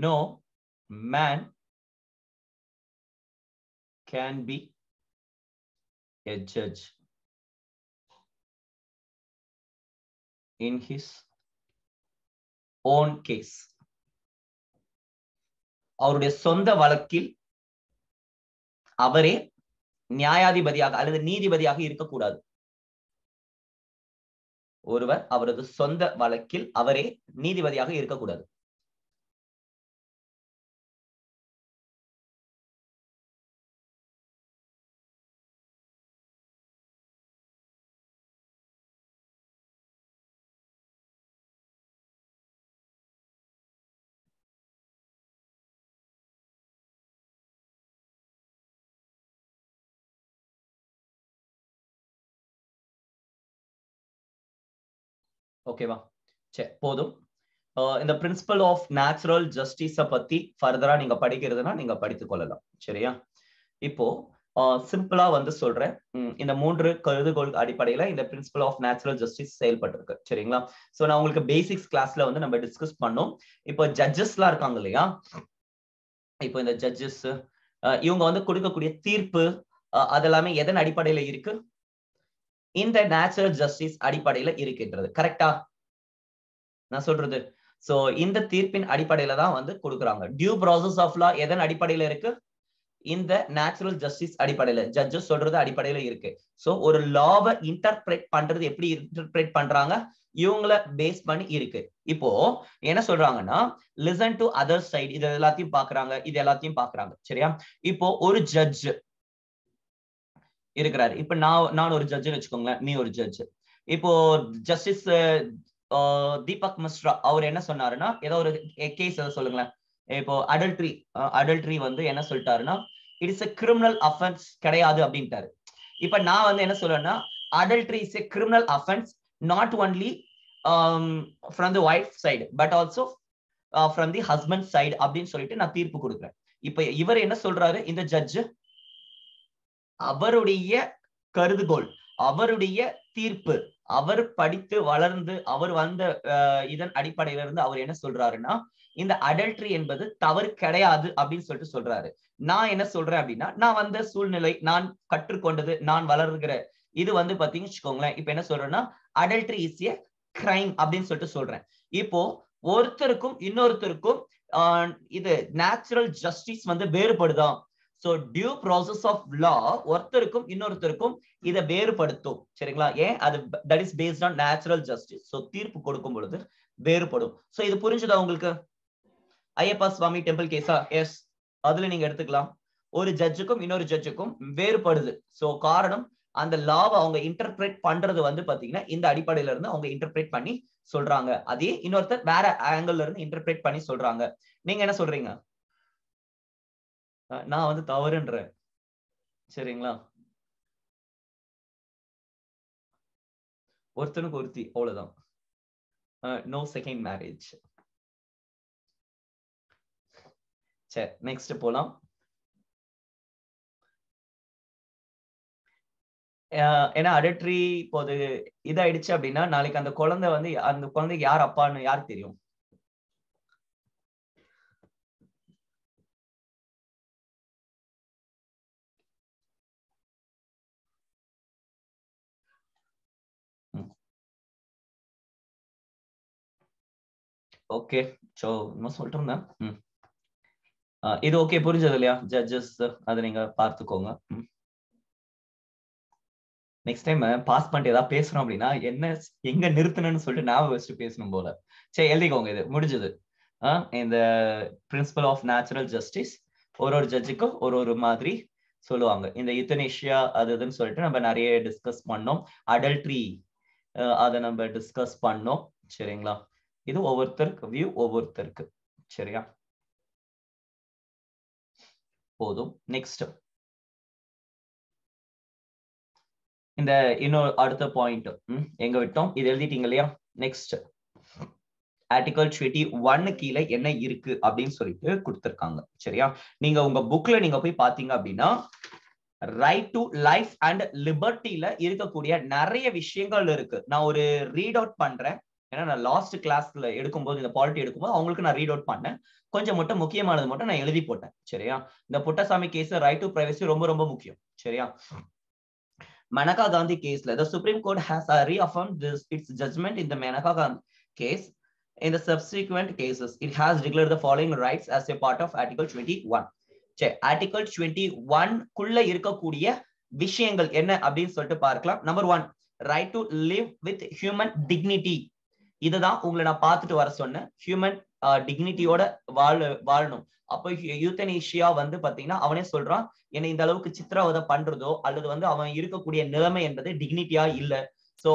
no man can be a judge in his own case. அவருடைய சொந்த வழக்கில் அவரே நியாயாதிபதியாக அல்லது நீதிபதியாக இருக்கக்கூடாது. ஒருவர் அவரது சொந்த வழக்கில் அவரே நீதிபதியாக இருக்கக்கூடாது. ஓகேவா? சரி, போதும். இந்த பிரின்சிபல் ஆஃப் நேச்சுரல் ஜஸ்டிஸ பத்தி ஃபர்தரா நீங்க படிக்கிறதுனா நீங்க படித்துக் கொள்ளலாம். சரியா? இப்போ சிம்பிளா வந்து சொல்றேன். இந்த 3 கருதுகோள் அடிப்படையில இந்த பிரின்சிபல் ஆஃப் நேச்சுரல் ஜஸ்டிஸ் செயல்பட்டு இருக்கு. சரிங்களா? சோ நான் உங்களுக்கு பேசிக்ஸ் கிளாஸ்ல வந்து நம்ம டிஸ்கஸ் பண்ணோம். இப்போ ஜட்ஜஸ்லாம் இருக்காங்க இல்லையா? இப்போ இந்த ஜட்ஜஸ் இவங்க வந்து கொடுக்கக்கூடிய தீர்ப்பு அதெல்லாமே எதன் அடிப்படையில இருக்கு? இந்த நேச்சுரல் ஜஸ்டிஸ் அடிப்படையில இருக்கின்றது. கரெக்டா நான் சொல்றது? சோ இந்த தீர்ப்பின் அடிப்படையில தான் வந்து கொடுக்குறாங்க. டியூ ப்ராசஸ் ஆஃப் லா எதன் அடிப்படையில இருக்கு? இந்த நேச்சுரல் ஜஸ்டிஸ் அடிப்படையில, ஜட்ஜஸ் சொல்றது அடிப்படையில இருக்கு. சோ ஒரு லாவை இன்டர்பிரேட் பண்றது எப்படி இன்டர்பிரேட் பண்றாங்க? இவங்கள பேஸ் பண்ணி இருக்கு. இப்போ என்ன சொல்றாங்கன்னா, லிசன் டு அதர் சைடு, இது எல்லாத்தையும் பாக்குறாங்க, இது எல்லாத்தையும் பாக்குறாங்க. சரியா? இப்போ ஒரு ஜட்ஜ் இருக்கிறாரு. இப்ப நான் ஒரு ஜட்ஜ் வச்சுக்கோங்களேன், நீ ஒரு ஜட்ஜ். இப்போ ஜஸ்டிஸ் தீபக் மிஸ்ரா அவர் என்ன சொன்னாருன்னா, ஏதோ ஒரு கேஸ் எதை சொல்லுங்களேன். இப்போ அடல்ட்ரி வந்து என்ன சொல்லிட்டாருன்னா, it is a criminal offence கிடையாது அப்படின்ட்டாரு. இப்ப நான் வந்து என்ன சொல்றேன்னா, adultery is a criminal offence not only from the wife side but also from the husband side அப்படின்னு சொல்லிட்டு நான் தீர்ப்பு கொடுக்குறேன். இப்ப இவர் என்ன சொல்றாரு, இந்த ஜட்ஜ் அவருடைய கருதுகோள், அவருடைய தீர்ப்பு, அவர் படித்து வளர்ந்து அவர் வந்த இதன் அடிப்படையில இருந்து அவர் என்ன சொல்றாருன்னா, இந்த அடல்ட்ரி என்பது தவறு கிடையாது அப்படின்னு சொல்லிட்டு சொல்றாரு. நான் என்ன சொல்றேன் அப்படின்னா, நான் வந்த சூழ்நிலை, நான் கற்றுக்கொண்டது, நான் வளர்கிற இது வந்து பாத்தீங்கன்னு வச்சுக்கோங்களேன். இப்ப என்ன சொல்றேன்னா, அடல்ட்ரி இஸ் எ கிரைம் அப்படின்னு சொல்லிட்டு சொல்றேன். இப்போ ஒருத்தருக்கும் இன்னொருத்தருக்கும் இது நேச்சுரல் ஜஸ்டிஸ் வந்து வேறுபடுதான். So due process of law ஒருத்தருக்கும் இன்னொருத்தருக்கும் இதை வேறுபடுத்தும். சரிங்களா? ஏன்? அது that is based on natural justice. So தீர்ப்பு கொடுக்கும் பொழுது வேறுபடும். சோ இது புரிஞ்சுதா உங்களுக்கு? ஐயப்பா சுவாமி டெம்பிள் கேஸா? எஸ், அதுல நீங்க எடுத்துக்கலாம். ஒரு ஜட்ஜுக்கும் இன்னொரு ஜட்ஜுக்கும் வேறுபடுது. சோ காரணம், அந்த லாவை அவங்க இன்டர்பிரேட் பண்றது வந்து பாத்தீங்கன்னா இந்த அடிப்படையில இருந்து அவங்க இன்டர்பிரேட் பண்ணி சொல்றாங்க. அதே இன்னொருத்தர் வேற ஆங்கிள் இருந்து இன்டர்பிரேட் பண்ணி சொல்றாங்க. நீங்க என்ன சொல்றீங்க? நான் வந்து தவறுன்றேன். சரிங்களா? ஒருத்தனுக்கு ஒருத்தி, அவ்வளவுதான். No second marriage. சரி, நெக்ஸ்ட் போலாம். ஏன்னா அடல்ட்ரி இப்போது இதாயிடுச்சு அப்படின்னா நாளைக்கு அந்த குழந்தை வந்து அந்த குழந்தைக்கு யார் அப்பான்னு யாருக்கு தெரியும்? ஓகே, சோ நான் சொல்லிட்டு இருந்தேன். இது ஓகே, புரிஞ்சது இல்லையா? ஜட்ஜஸ் அதை நீங்க பார்த்துக்கோங்க. நெக்ஸ்ட் டைம் பாஸ் பண்ணிட்டு ஏதாவது பேசுறோம் அப்படின்னா என்ன எங்க நிறுத்தணும்னு சொல்லிட்டு ஞாபகம் வச்சுட்டு பேசணும் போல. சரி, எழுதிக்கோங்க. இது முடிஞ்சது. இந்த பிரின்சிபல் ஆஃப் நேச்சுரல் ஜஸ்டிஸ் ஒரு ஜட்ஜுக்கும் ஒரு மாதிரி சொல்லுவாங்க. இந்த யுத்தனேஷியா அது இதுன்னு சொல்லிட்டு நம்ம நிறைய டிஸ்கஸ் பண்ணோம். அடல்ட்ரி அதை நம்ம டிஸ்கஸ் பண்ணோம். சரிங்களா? இது ஒவ்வொருத்தருக்கு வியூ, ஒவ்வொருத்தருக்கு. சரியா? போதும். நெக்ஸ்ட் இந்த இன்னொரு அடுத்த பாயிண்ட் எங்க விட்டோம்? இது எழுதிட்டீங்க இல்லையா? நெக்ஸ்ட் ஆர்டிகல் 21 கீழே என்ன இருக்கு அப்படின்னு சொல்லிட்டு கொடுத்திருக்காங்க. சரியா? நீங்க உங்க புக்ல நீங்க போய் பாத்தீங்க அப்படின்னா ரைட் டு லைஃப் அண்ட் லிபர்ட்டில இருக்கக்கூடிய நிறைய விஷயங்கள் இருக்கு. நான் ஒரு ரீட் அவுட் பண்றேன். ஏன்னா நான் லாஸ்ட் கிளாஸ்ல எடுக்கும்போது, இந்த பாலிட்டி எடுக்கும்போது அவங்களுக்கு நான் ரீட் அவுட் பண்ணேன். கொஞ்சம் மட்டும் முக்கியமானது மட்டும் நான் எழுதி போட்டேன். சரியா? இந்த Puttaswamy case right to privacy ரொம்ப ரொம்ப முக்கியம். சரியா? Manaka Gandhi case, the Supreme Court has reaffirmed its judgment in the Manaka Gandhi case. In the subsequent cases, it has declared the following rights as a part of Article 21. Article 21 குள்ள இருக்கக்கூடிய விஷயங்கள் என்ன அப்படின்னு சொல்லிட்டு பார்க்கலாம். Number 1, right to live with human dignity. இதுதான் உங்களை நான் பார்த்துட்டு வர சொன்னேன். ஹியூமன் டிக்னிட்டியோட வாழணும். அப்போ யூத்தனேஷியா வந்து பாத்தீங்கன்னா அவனே சொல்றான், என்னை இந்த அளவுக்கு சித்திரவதை பண்றதோ அல்லது வந்து அவன் இருக்கக்கூடிய நிலைமை என்பது டிக்னிட்டியா இல்ல. சோ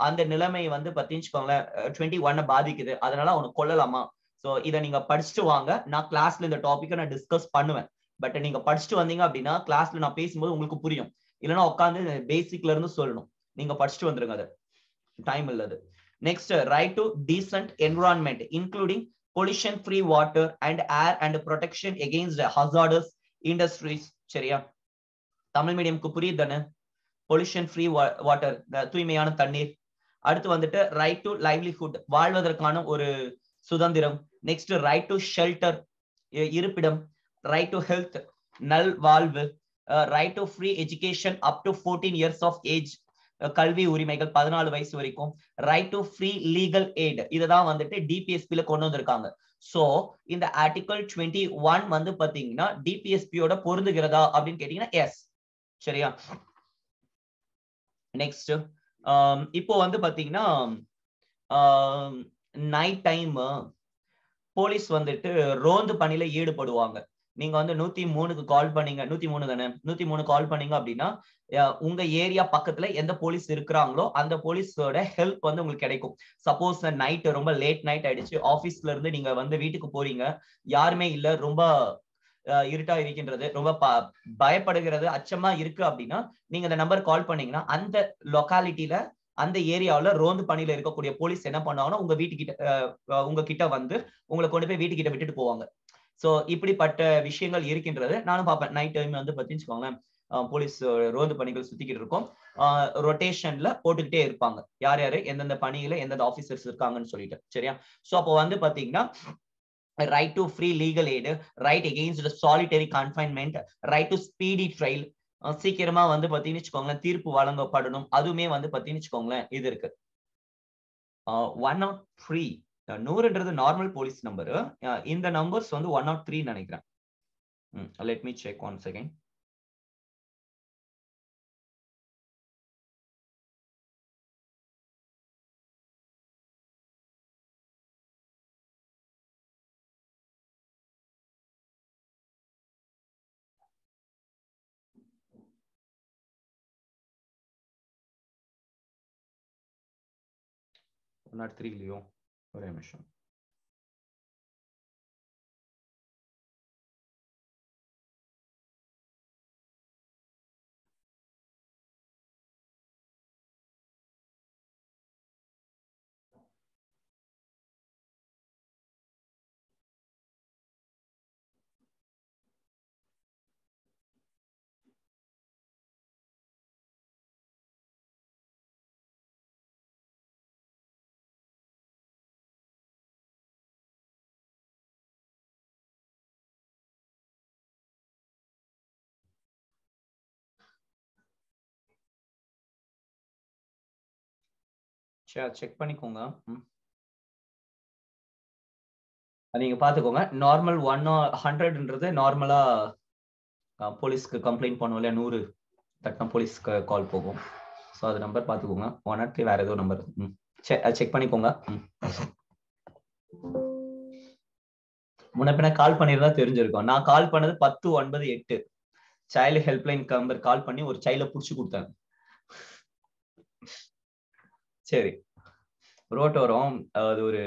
அந்த நிலைமை வந்து பாத்தீங்கன்னு 21 பாதிக்குது, அதனால அவனை கொல்லலாமா? சோ இதை நீங்க படிச்சுட்டு வாங்க. நான் கிளாஸ்ல இந்த டாபிக்கை நான் டிஸ்கஸ் பண்ணுவேன். பட் நீங்க படிச்சுட்டு வந்தீங்க அப்படின்னா கிளாஸ்ல நான் பேசும்போது உங்களுக்கு புரியும். இல்லைன்னா உட்காந்து பேசிக்ல இருந்து சொல்லணும். நீங்க படிச்சுட்டு வந்துருங்க, அது டைம் இல்லது. Next, right to decent environment including pollution free water and air and protection against hazardous industries. சரியா? தமிழ் மீடியம்க்கு புரியுதானே? pollution free water, தூய்மையான தண்ணீர். அடுத்து வந்துட்டு ரைட் டு லைவ்லிஹுட், வாழ்வதற்கான ஒரு சுதந்திரம். நெக்ஸ்ட், ரைட் டு ஷெல்டர், இருப்பிடம். ரைட் டு ஹெல்த், நல் வாழ்வு. Right to free education up to 14 years of age, கல்வி உரிமைகள் 14 வயசு வரைக்கும். Right to free legal eight, இததான் வந்துட்டு டிபிஎஸ்பில கொண்டு வந்திருக்காங்க. சோ இந்த ஆர்டிகல் 21 வந்து பாத்தீங்கன்னா டிபிஎஸ்பியோட பொருந்துகிறதா அப்படின்னு கேட்டீங்கன்னா எஸ். சரியா? நெக்ஸ்ட், இப்போ வந்து பாத்தீங்கன்னா நைட் டைம் போலீஸ் வந்துட்டு ரோந்து பணியில ஈடுபடுவாங்க. நீங்க வந்து 103க்கு கால் பண்ணீங்க, 103 தானே, 103 கால் பண்ணீங்க அப்படின்னா உங்க ஏரியா பக்கத்துல எந்த போலீஸ் இருக்கிறாங்களோ அந்த போலீஸோட ஹெல்ப் வந்து உங்களுக்கு கிடைக்கும். சப்போஸ் நைட் ரொம்ப லேட் நைட் ஆயிடுச்சு, ஆபீஸ்ல இருந்து நீங்க வந்து வீட்டுக்கு போறீங்க, யாருமே இல்ல, ரொம்ப இருட்டா இருக்கின்றது, ரொம்ப பயப்படுகிறது, அச்சமா இருக்கு அப்படின்னா நீங்க இந்த நம்பர் கால் பண்ணீங்கன்னா அந்த லொக்காலிட்டியில அந்த ஏரியாவில் ரோந்து பணியில இருக்கக்கூடிய போலீஸ் என்ன பண்ணுவாங்கன்னா உங்க கிட்ட வந்து உங்களை கொண்டு போய் வீட்டுக்கிட்ட விட்டுட்டு போவாங்க. சோ இப்படிப்பட்ட விஷயங்கள் இருக்கின்றது. நானும் பார்ப்பேன். நைட் டைம் வந்து பாத்தீங்கன்னா போலீஸ் ரோந்து பணிகள் சுத்திக்கிட்டு இருக்கும். ரொட்டேஷன்ல போட்டுக்கிட்டே இருப்பாங்க, யார் யாரு எந்தெந்த பணியில எந்தெந்த ஆபீசர்ஸ் இருக்காங்கன்னு சொல்லிட்டு. சரியா? சோ அப்போ வந்து பாத்தீங்கன்னா right to free legal aid, right against solitary confinement, right to speedy trial, சீக்கிரமா வந்து பாத்தீங்கன்னு வச்சுக்கோங்களேன் தீர்ப்பு வழங்கப்படணும். அதுவுமே வந்து பாத்தீங்கன்னு வச்சுக்கோங்களேன் இது இருக்கு. 103, 100ன்றது நார்மல் போலீஸ் நம்பர். இந்த நம்பர்ஸ் வந்து 103 நினைக்கிறேன். Let me check once again. இல்லையோ, ஒரே நிமிஷம். செக் பண்ணிக்கோங்க. நீங்க பாத்துக்கோங்க. நார்மல் 100ன்றது நார்மலா போலீஸ்க்கு கம்ப்ளைண்ட் பண்ணுவோம் இல்லையா, 100 தட்டினா போலீஸ்க்கு கால் போகும். ஸோ அது நம்பர் பாத்துக்கோங்க. 103 வேற ஏதோ நம்பர். செக் பண்ணிக்கோங்க. முன்ன கால் பண்ணிருந்தா தெரிஞ்சிருக்கும். நான் கால் பண்ணது 1098 சைல்டு ஹெல்ப்லைன் நம்பர் கால் பண்ணி ஒரு சைல்ட புடிச்சு கொடுத்தாங்க. சரி, ரோட்டோரம் அது ஒரு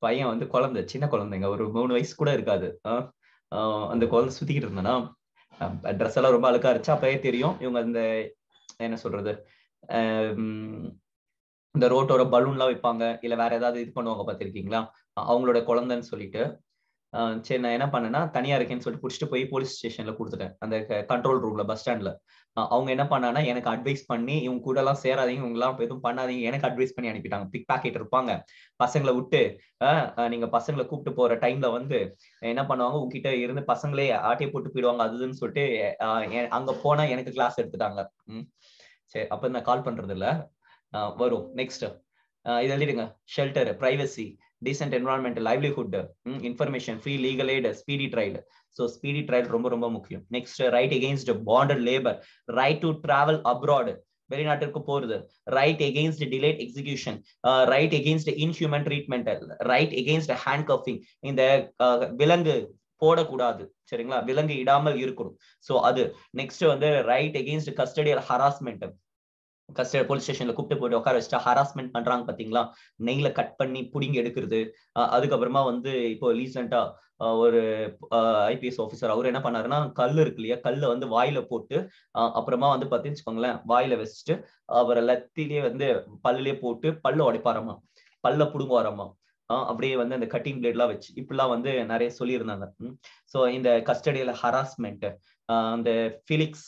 பையன் வந்து குழந்தை, சின்ன குழந்தைங்க, ஒரு 3 வயசு கூட இருக்காது. அந்த குழந்தை சுத்திக்கிட்டு இருந்தானா, ட்ரெஸ் எல்லாம் ரொம்ப அழுக்கா இருந்துச்சு. அப்பவே தெரியும் இவங்க இந்த என்ன சொல்றது, இந்த ரோட்டோர பலூன்லாம் வைப்பாங்க, இல்ல வேற ஏதாவது இது பண்ணுவாங்க பார்த்திருக்கீங்களா, அவங்களோட குழந்தைன்னு சொல்லிட்டு. சரி நான் என்ன பண்ணேன்னா, தனியா இருக்கேன்னு சொல்லிட்டு புடிச்சிட்டு போய் போலீஸ் ஸ்டேஷன்ல குடுத்துட்டேன். அந்த கண்ட்ரோல் ரூம்ல, பஸ் ஸ்டாண்ட்ல. அவங்க என்ன பண்ணாங்கன்னா, எனக்கு அட்வைஸ் பண்ணி, இவங்க கூட எல்லாம் சேராதீங்க, இவங்கலாம் எதுவும் பண்ணாதீங்க, எனக்கு அட்வைஸ் பண்ணி அனுப்பிட்டாங்க. பிக் பாக்கெட் இருப்பாங்க. பசங்கள விட்டு நீங்க பசங்கள கூப்பிட்டு போற டைம்ல வந்து என்ன பண்ணுவாங்க, உங்ககிட்ட இருந்து பசங்களே ஆட்டைய போட்டு போயிடுவாங்க. அதுன்னு சொல்லிட்டு அங்க போனா எனக்கு கிளாஸ் எடுத்துட்டாங்க. சரி அப்ப நான் கால் பண்றது இல்ல. வரும் நெக்ஸ்ட். இது எழுதிடுங்க. Shelter, privacy, decent environment, livelihood, information, free legal aid, speedy trial. So speedy trial ரொம்ப ரொம்ப முக்கியம். Next, right against bonded labor, right to travel abroad, வெளிநாட்டிற்கு போறது, right against delayed execution, right against inhuman treatment, right against handcuffing. இந்த விலங்கு போடக்கூடாது, சரிங்களா, விலங்கு இடாமல் இருக்கணும். சோ அது. நெக்ஸ்ட் வந்து right against custodial harassment. Custody police ஸ்டேஷன்ல கூப்பிட்டு போயிட்டு உட்கார வச்சுட்டு ஹராஸ்மெண்ட் பண்றாங்க பாத்தீங்களா, நெய்ல கட் பண்ணி புடிங்கி எடுக்கிறது. அதுக்கப்புறமா வந்து இப்போ ரீசெண்டா ஒரு ஐபிஎஸ் ஆஃபீஸர் அவர் என்ன பண்ணாருன்னா, கல் இருக்கு இல்லையா, கல்ல வந்து வாயில போட்டு அப்புறமா வந்து பாத்தீங்கன்னு வாயில வச்சுட்டு அவரை லத்திலேயே வந்து பல்லுலயே போட்டு பல்ல உடைப்பாராமா, பல்ல புடுங்குவாராமா. அப்படியே வந்து அந்த கட்டிங் பிளேட் எல்லாம் வச்சு இப்படிலாம் வந்து நிறைய சொல்லியிருந்தாங்க. சோ இந்த கஸ்டடியில ஹராஸ்மெண்ட், அந்த பிலிக்ஸ்,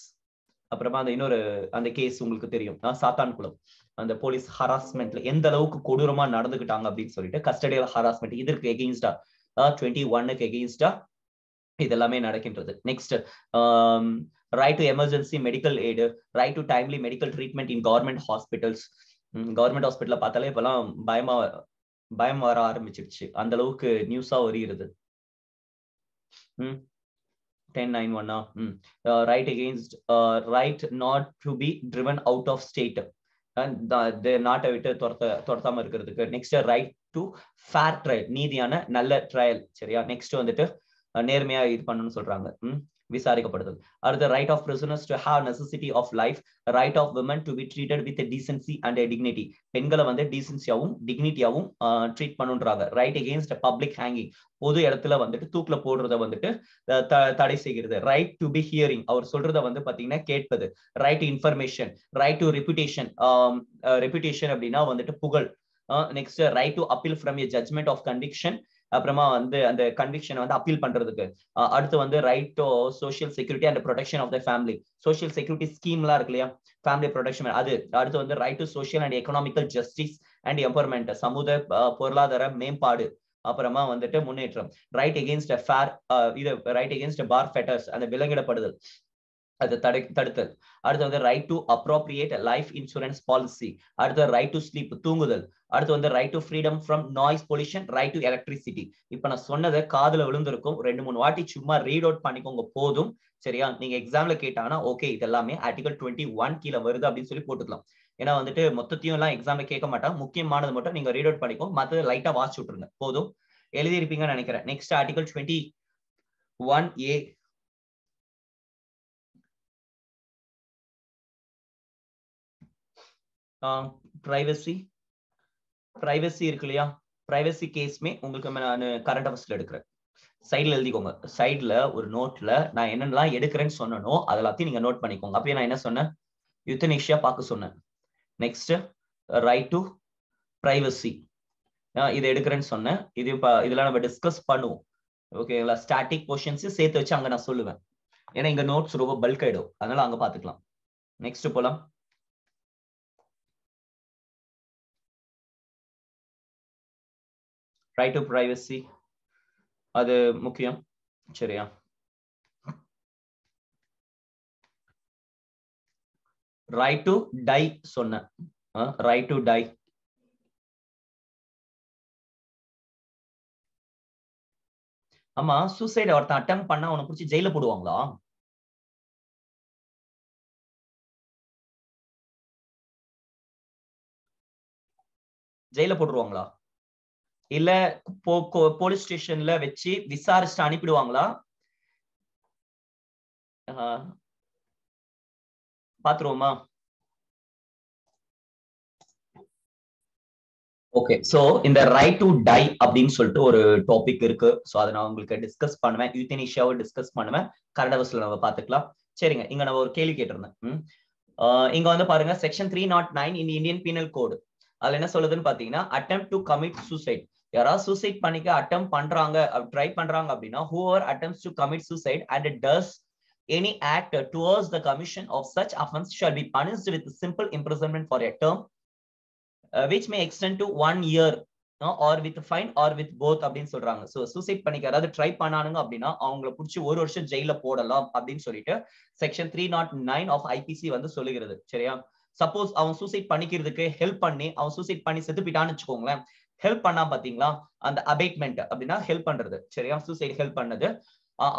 அப்புறமா அந்த இன்னொரு அந்த கேஸ் உங்களுக்கு தெரியும், சாத்தான்குளம், அந்த போலீஸ் ஹராஸ்மெண்ட்ல எந்த அளவுக்கு கொடூரமா நடந்துகிட்டாங்க அப்படின்னு சொல்லிட்டு கஸ்டடியல் ஹராஸ்மெண்ட், இதற்கு எகெயின்ஸ்டா 21க்கு எகெயின்ஸ்டா இதெல்லாமே நடக்கின்றது. Next, right to emergency medical aid, right to timely medical treatment in government hospitals. Government ஹாஸ்பிட்டல பார்த்தாலே இப்பெல்லாம் பயம் வர ஆரம்பிச்சிருச்சு, அந்த அளவுக்கு நியூஸா வருகிறது. 1091 right against right not to be driven out of state, நாட்டை விட்டு துரத்தாம இருக்கிறதுக்கு. Next right to fair trial, நீதியான நல்ல ட்ரையல், சரியா. நெக்ஸ்ட் வந்துட்டு நேர்மையா இது பண்ணணும்னு சொல்றாங்க, விசாரிக்கப்படுதல். அடுத்து right of prisoners to have necessity of life, right of women to be treated with decency and dignity, பெண்களை வந்து டீசென்சியாவும் டிக்னிட்டியாவும் ட்ரீட் பண்ணுன்றாங்க. ரைட் எகெயின்ஸ்ட் பப்ளிக் ஹேங்கிங், பொது இடத்துல வந்துட்டு தூக்கில போடுறத வந்துட்டு தடை செய்கிறது. ரைட் டு பி ஹியரிங், அவர் சொல்றத வந்து பாத்தீங்கன்னா கேட்பது. Right to information, right to reputation, reputation அப்படின்னா வந்துட்டு புகழ். Next right to appeal from a judgment of conviction, அப்புறமா வந்து அந்த கன்விக்ஷனை வந்து அப்பீல் பண்றதுக்கு. அடுத்து வந்து right to social security and protection of the family, social security ஸ்கீம்லாம் இருக்கு இல்லையா, ஃபேமிலி ப்ரொடெக்ஷன் அது. அடுத்து வந்து right to social and economical justice and empowerment, சமூக பொருளாதார மேம்பாடு, அப்புறமா வந்துட்டு முன்னேற்றம். ரைட் எகெயின்ஸ்ட் ஃபேர், இது ரைட் எகெயின்ஸ்ட் பார் ஃபெட்டர்ஸ், அந்த விலங்கிடப்படுதல், அது தடுத்தல். அடுத்து வந்து right to appropriate life insurance policy. அடுத்து ரைட் டு ஸ்லீப், தூங்குதல். அடுத்து வந்து right to freedom from noise pollution, right to electricity. இப்ப நான் சொன்னதை காதுல விழுந்திருக்கும், 2-3 வாட்டி சும்மா ரீட் அவுட் பண்ணிக்கோங்க போதும், சரியா. நீங்க எக்ஸாம்ல கேட்டாங்கன்னா ஓகே இது எல்லாமே ஆர்டிகல் 21 கீழே வருது அப்படின்னு சொல்லி போட்டுக்கலாம். ஏன்னா வந்துட்டு மொத்தத்தையும் எல்லாம் எக்ஸாம்ல கேட்க மாட்டாங்க, முக்கியமானது மட்டும் நீங்க ரீட் அவுட் பண்ணிக்கோங்க, மற்றது லைட்டா வாட்ச் விட்டுருங்க போதும். எழுதி இருப்பீங்கன்னு நினைக்கிறேன். Next article 21A, privacy. Privacy இருக்கு இல்லையா, பிரைவசி கேஸ்மே உங்களுக்கு நான் கரண்ட் அவர்ஸ்ல எடுக்கிறேன். சைட்ல எழுதிக்கோங்க, சைட்ல ஒரு நோட்ல நான் என்னென்னலாம் எடுக்கிறேன்னு சொன்னனோ அதெல்லாத்தையும் நீங்க நோட் பண்ணிக்கோங்க. அப்பயே நான் என்ன சொன்னேன், யுத்தனேஷியா பார்க்க சொன்னேன். நெக்ஸ்ட் ரைட் டு பிரைவசி, இதை எடுக்கிறேன்னு சொன்னேன். இது இதெல்லாம் நம்ம டிஸ்கஸ் பண்ணுவோம், ஓகேங்களா. ஸ்டாட்டிக் கொஸ்டின்ஸ் சேர்த்து வச்சு அங்க நான் சொல்லுவேன், ஏன்னா இங்க நோட்ஸ் ரொம்ப பல்க் ஆயிடும், அதனால அங்க பாத்துக்கலாம். நெக்ஸ்ட் போலாம். ரைட் டு பிரைவசி அது முக்கியம், சரியா. ரைட் டு டை சொன்னேன், ரைட் டு டை. ஆமா, சூசைட் ஒருத்தன் அட்டம் பண்ணா அவனை பிடிச்சி ஜெயில போடுவாங்களா? ஜெயில போட்டுருவாங்களா, இல்ல போலீஸ் ஸ்டேஷன்ல வச்சு விசாரிச்சுட்டு அனுப்பிடுவாங்களா? பாத்துருவோமா? ஓகே, சோ இந்த ரைட் டு டை அப்படின்னு சொல்லிட்டு ஒரு டாபிக் இருக்கு. சோ அதை நான் உங்களுக்கு டிஸ்கஸ் பண்ணுவேன், யூத்தனேஷியாவை டிஸ்கஸ் பண்ணுவேன். கரண்ட் அவர்ஸ்ல நம்ம பாத்துக்கலாம். சரிங்க, இங்க நம்ம ஒரு கேள்வி கேட்டிருந்தேன். இங்க வந்து பாருங்க, செக்ஷன் 309 இன் இந்தியன் பீனல் கோடு. அதுல என்ன சொல்லுதுன்னு பாத்தீங்கன்னா, அட்டெம்ப்ட் டு கமிட் சூசைட். யாராவது சூசைட் பண்ணிக்க அட்டெம்ப்ட் பண்றாங்க, ட்ரை பண்றாங்க அப்படின்னா, whoever attempts to commit suicide and does any act towards the commission of such offense shall be punished with simple imprisonment for a term which may extend to 1 year or with fine or with both அப்படின்னு சொல்றாங்க. சோ சூசைட் பண்ணிக்க அதாவது ட்ரை பண்ணானுங்க அப்படின்னா அவங்களை புடிச்சு 1 வருஷம் ஜெயில போடலாம் அப்படின்னு சொல்லிட்டு செக்ஷன் 309 ஆஃப் ஐபிசி வந்து சொல்லுகிறது. சரியா? சப்போஸ் அவன் சூசைட் பண்ணிக்கிறதுக்கு ஹெல்ப் பண்ணி அவன் சூசைட் பண்ணி செத்து போயிட்டான்னு வச்சுக்கோங்களேன், ஹெல்ப் பண்ணா பாத்தீங்களா அந்த அபேட்மெண்ட் அப்படின்னா ஹெல்ப் பண்றது. சரியா? சூசைட் ஹெல்ப் பண்ணது,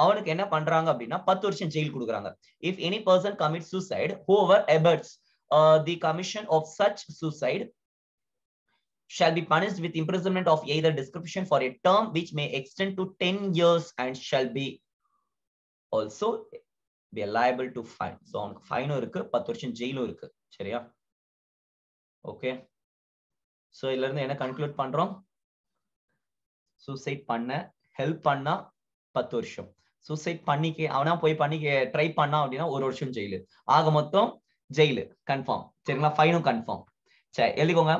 அவனுக்கு என்ன பண்றாங்க அப்படின்னா 10 வருஷம் ஜெயில் கொடுக்குறாங்க. If any person commit suicide whoever abates the commission of such suicide shall be punished with imprisonment of either description for a term which may extend to 10 years and shall be also be liable to fine. So அவனுக்கு ஃபைனும் இருக்கு, 10 வருஷம் ஜெயிலும் இருக்கு. சரியா? ஓகே, சோ இதுல இருந்து என்ன கன்க்ளூட் பண்றோம்? சூசைட் பண்ண ஹெல்ப் பண்ணா 10 வருஷம், சூசைட் பண்ணிக்க அவனா போய் பண்ணிக்க ட்ரை பண்ணா அப்படின்னா 1 வருஷம் ஜெயிலு, ஆக மொத்தம் ஜெயிலு கன்ஃபார்ம். சரிங்களா? ஃபைனும் கன்ஃபார்ம். சரி, எழுதிக்கோங்க.